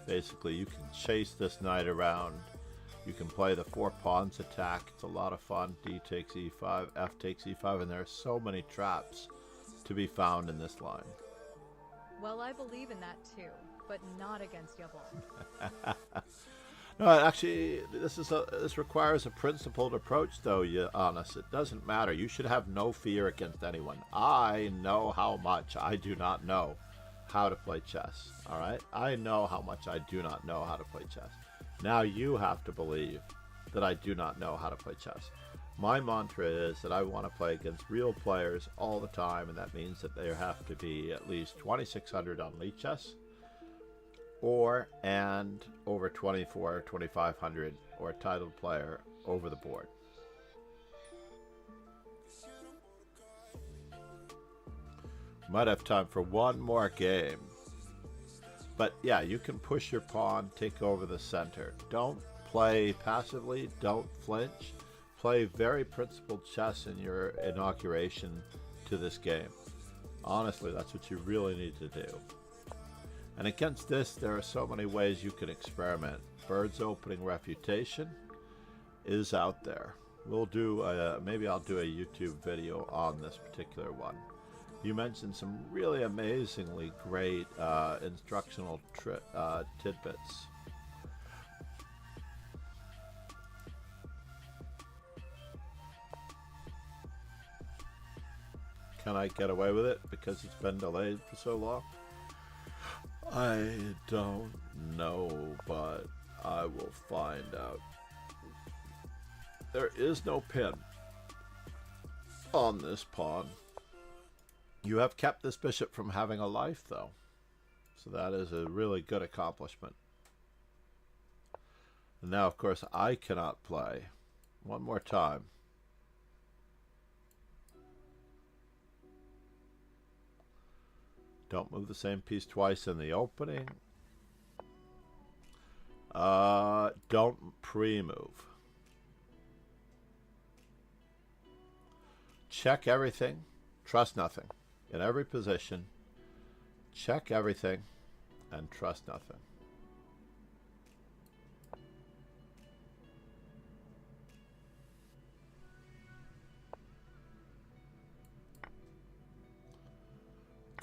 A: Basically, you can chase this knight around. You can play the 4 pawns attack. It's a lot of fun. D takes e5, f takes e5, and there are so many traps to be found in this line.
B: Well, I believe in that too, but not against Yubble.
A: No, actually, this requires a principled approach, though, Giannis. It doesn't matter. You should have no fear against anyone. I know how much I do not know how to play chess, all right? I know how much I do not know how to play chess. Now you have to believe that I do not know how to play chess. My mantra is that I want to play against real players all the time, and that means that there have to be at least 2,600 on Lichess, and over 2,500 or a titled player over the board. Might have time for one more game. But yeah, you can push your pawn, take over the center. Don't play passively, don't flinch. Play very principled chess in your inauguration to this game. Honestly, that's what you really need to do. And against this, there are so many ways you can experiment. Bird's opening refutation is out there. We'll do maybe I'll do a YouTube video on this particular one. You mentioned some really amazingly great instructional tidbits. Can I get away with it because it's been delayed for so long? I don't know, but I will find out. There is no pin on this pawn. You have kept this bishop from having a life, though. So that is a really good accomplishment. And now, of course, I cannot play. One more time. Don't move the same piece twice in the opening. Don't pre-move. Check everything, trust nothing. In every position, check everything and trust nothing.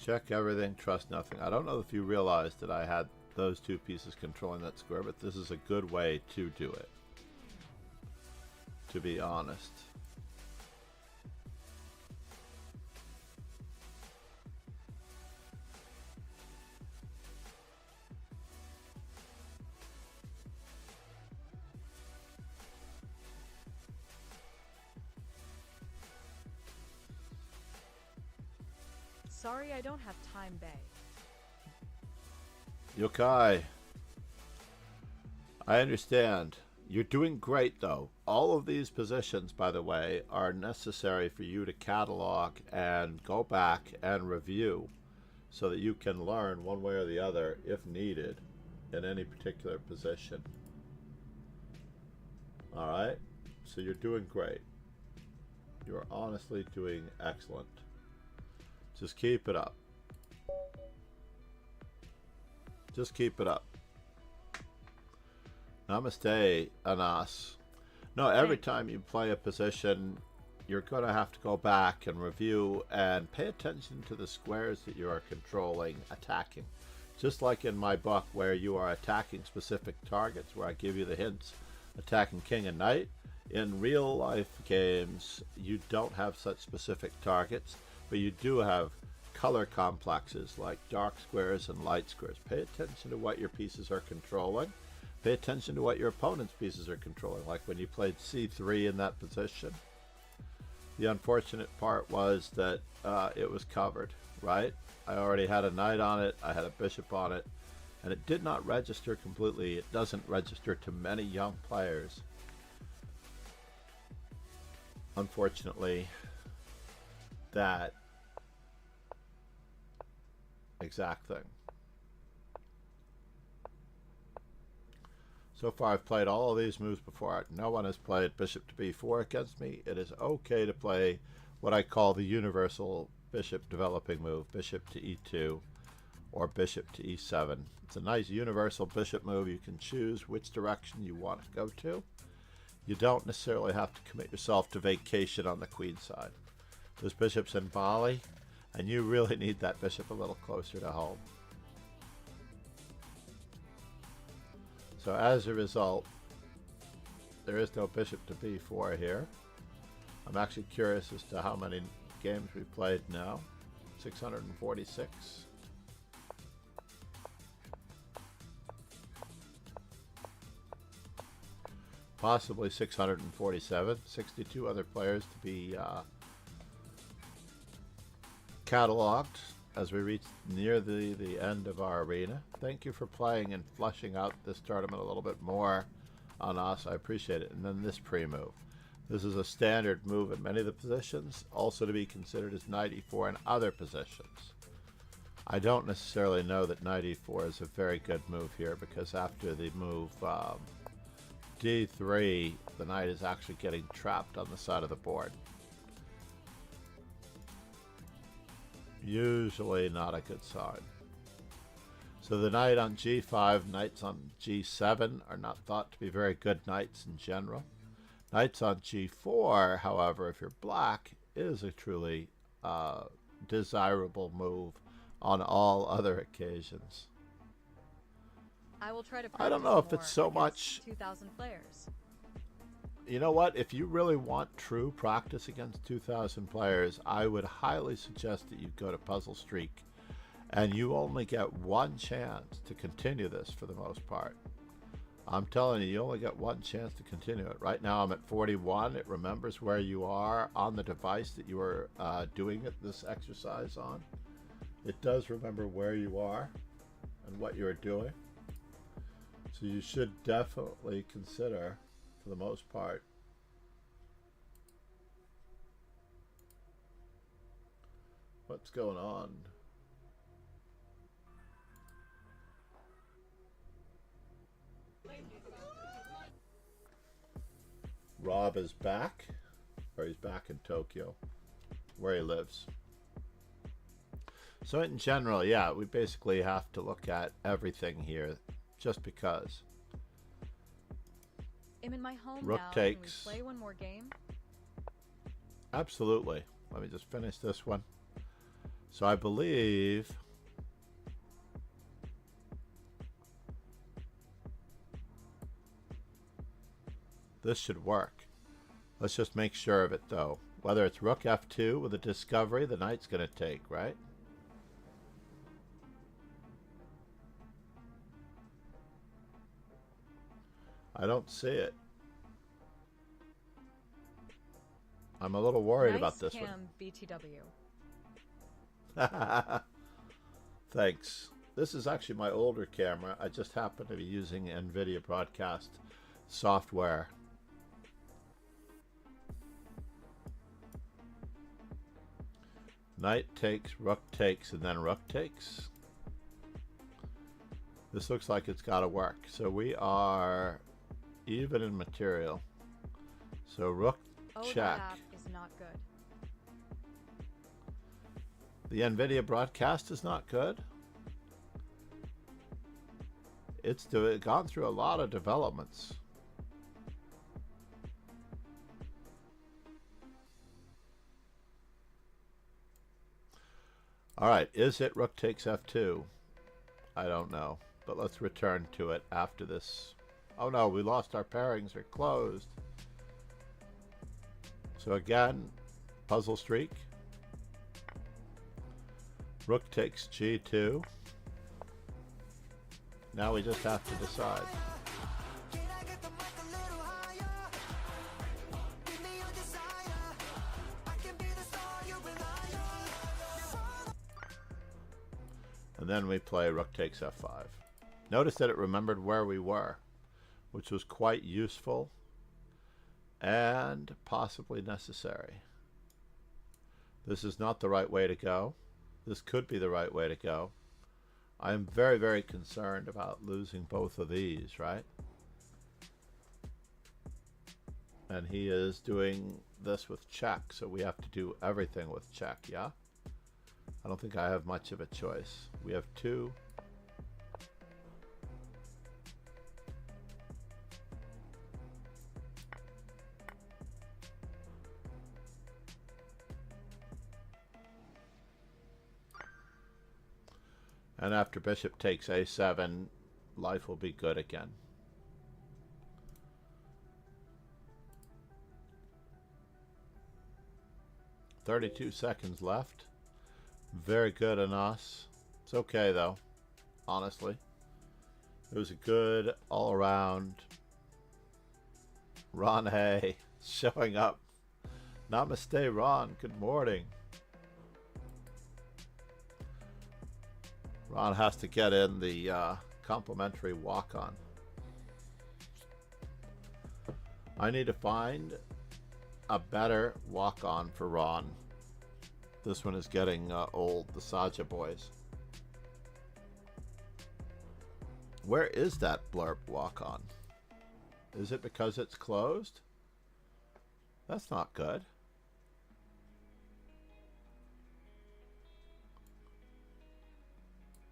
A: Check everything, trust nothing. I don't know if you realized that I had those two pieces controlling that square, but this is a good way to do it, to be honest.
B: Sorry, I don't have time, Bay.
A: Yokai, I understand. You're doing great, though. All of these positions, by the way, are necessary for you to catalog and go back and review so that you can learn one way or the other, if needed, in any particular position. All right? So you're doing great. You're honestly doing excellent. Just keep it up. Just keep it up. Namaste, Anas. No, every time you play a position, you're going to have to go back and review and pay attention to the squares that you are controlling, attacking. Just like in my book where you are attacking specific targets, where I give you the hints, attacking king and knight. In real life games, you don't have such specific targets, but you do have color complexes like dark squares and light squares. Pay attention to what your pieces are controlling. Pay attention to what your opponent's pieces are controlling, like when you played c3 in that position. The unfortunate part was that it was covered, right? I already had a knight on it, I had a bishop on it, and it did not register completely. It doesn't register to many young players. Unfortunately, that exact thing. So far I've played all of these moves before. No one has played bishop to b4 against me. It is okay to play what I call the universal bishop developing move, bishop to e2 or bishop to e7. It's a nice universal bishop move. You can choose which direction you want to go to. You don't necessarily have to commit yourself to vacation on the queen side. This bishop's in Bali, and you really need that bishop a little closer to home. So as a result, there is no bishop to b4 here. I'm actually curious as to how many games we've played now. 646. Possibly 647. 62 other players to be cataloged as we reach near the end of our arena. Thank you for playing and fleshing out this tournament a little bit more on us. I appreciate it. And then this pre-move. This is a standard move in many of the positions, also to be considered as knight e4 in other positions. I don't necessarily know that knight e4 is a very good move here, because after the move d3, the knight is actually getting trapped on the side of the board. Usually not a good sign. So the knight on g5, knights on g7 are not thought to be very good knights in general. Knights on g4, however, if you're black, is a truly desirable move on all other occasions.
B: I will try to
A: I don't know if it's so much
B: 2,000 players.
A: You know what? If you really want true practice against 2,000 players, I would highly suggest that you go to Puzzle Streak, and you only get one chance to continue this for the most part. I'm telling you, you only get one chance to continue it. Right now I'm at 41. It remembers where you are on the device that you are doing this exercise on. It does remember where you are and what you're doing. So you should definitely consider, for the most part, what's going on. Rob is back, or he's back in Tokyo, where he lives. So in general, yeah, we basically have to look at everything here, just because.
B: I'm in my home
A: Rook
B: now.
A: takes.
B: Can we play one more game?
A: Absolutely. Let me just finish this one. So I believe this should work. Let's just make sure of it, though. Whether it's rook f2 with a discovery, the knight's going to take, right? I don't see it. I'm a little worried
B: nice
A: about this
B: cam, BTW.
A: one. Thanks. This is actually my older camera. I just happen to be using NVIDIA broadcast software. Knight takes, rook takes, and then rook takes. This looks like it's got to work. So we are even in material. So rook check.
B: That app is not good.
A: The NVIDIA broadcast is not good. It's gone through a lot of developments. All right, is it rook takes f2? I don't know, but let's return to it after this. Oh no, we lost our pairings, they're closed. So again, puzzle streak. Rook takes g2. Now we just have to decide. And then we play rook takes f5. Notice that it remembered where we were, which was quite useful and possibly necessary. This is not the right way to go. This could be the right way to go. I am very, very concerned about losing both of these, right? And he is doing this with check, so we have to do everything with check, yeah? I don't think I have much of a choice. We have two. And after bishop takes a7, life will be good again. "32 seconds left. Very good on us. It's okay though, honestly. It was a good all around. Ron Hay showing up. Namaste, Ron. Good morning. Ron has to get in the complimentary walk-on. I need to find a better walk-on for Ron. This one is getting old, the Saja boys. Where is that blurb walk-on? Is it because it's closed? That's not good.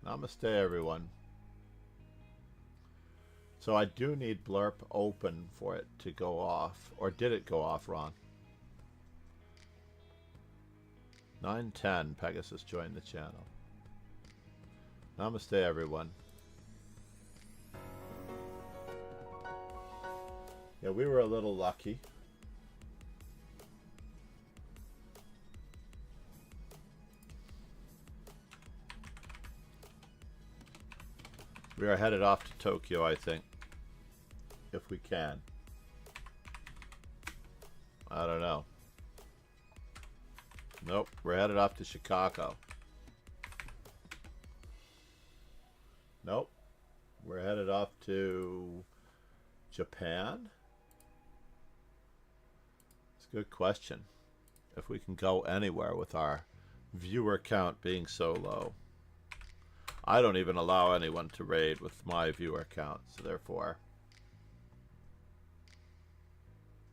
A: Namaste, everyone. So I do need blurb open for it to go off. Or did it go off, Ron? 9:10, Pegasus joined the channel. Namaste, everyone. Yeah, we were a little lucky. We are headed off to Tokyo, I think. If we can. I don't know. Nope, we're headed off to Chicago. Nope. We're headed off to Japan? It's a good question. If we can go anywhere with our viewer count being so low. I don't even allow anyone to raid with my viewer count, so therefore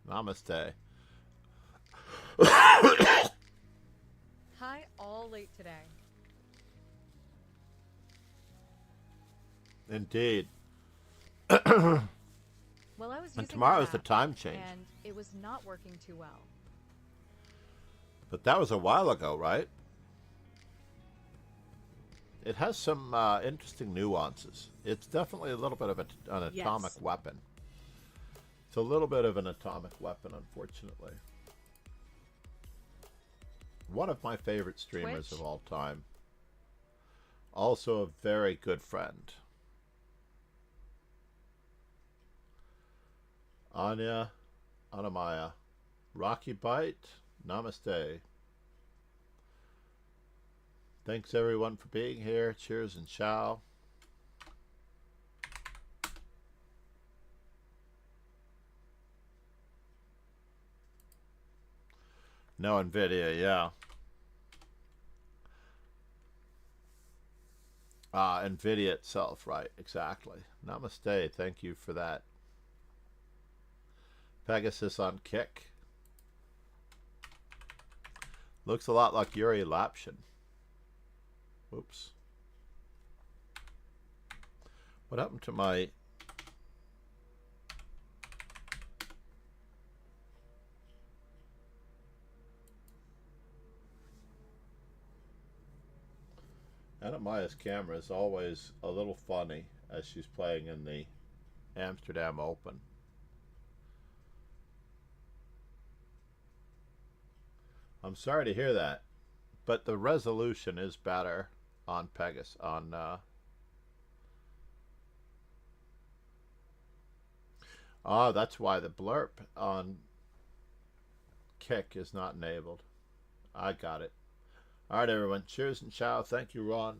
A: Namaste.
B: Hi, all late today.
A: Indeed.
B: Well, I was using
A: And tomorrow's
B: that
A: the
B: app,
A: time change.
B: and it was not working too well.
A: But that was a while ago, right? It has some interesting nuances. It's definitely a little bit of an atomic
G: Yes.
A: weapon. It's a little bit of an atomic weapon, unfortunately. One of my favorite streamers
B: Twitch?
A: of all time. Also a very good friend. Anya, Anamaya. Rocky Bite, namaste. Thanks everyone for being here. Cheers and ciao. No NVIDIA, yeah. NVIDIA itself, right, exactly. Namaste, thank you for that. Pegasus on Kick. Looks a lot like Yuri Lapshin. Oops. What happened to my... Anamaya's camera is always a little funny as she's playing in the Amsterdam Open. I'm sorry to hear that, but the resolution is better on Pegasus. That's why the blurb on Kick is not enabled. I got it. All right, everyone. Cheers and ciao. Thank you, Ron.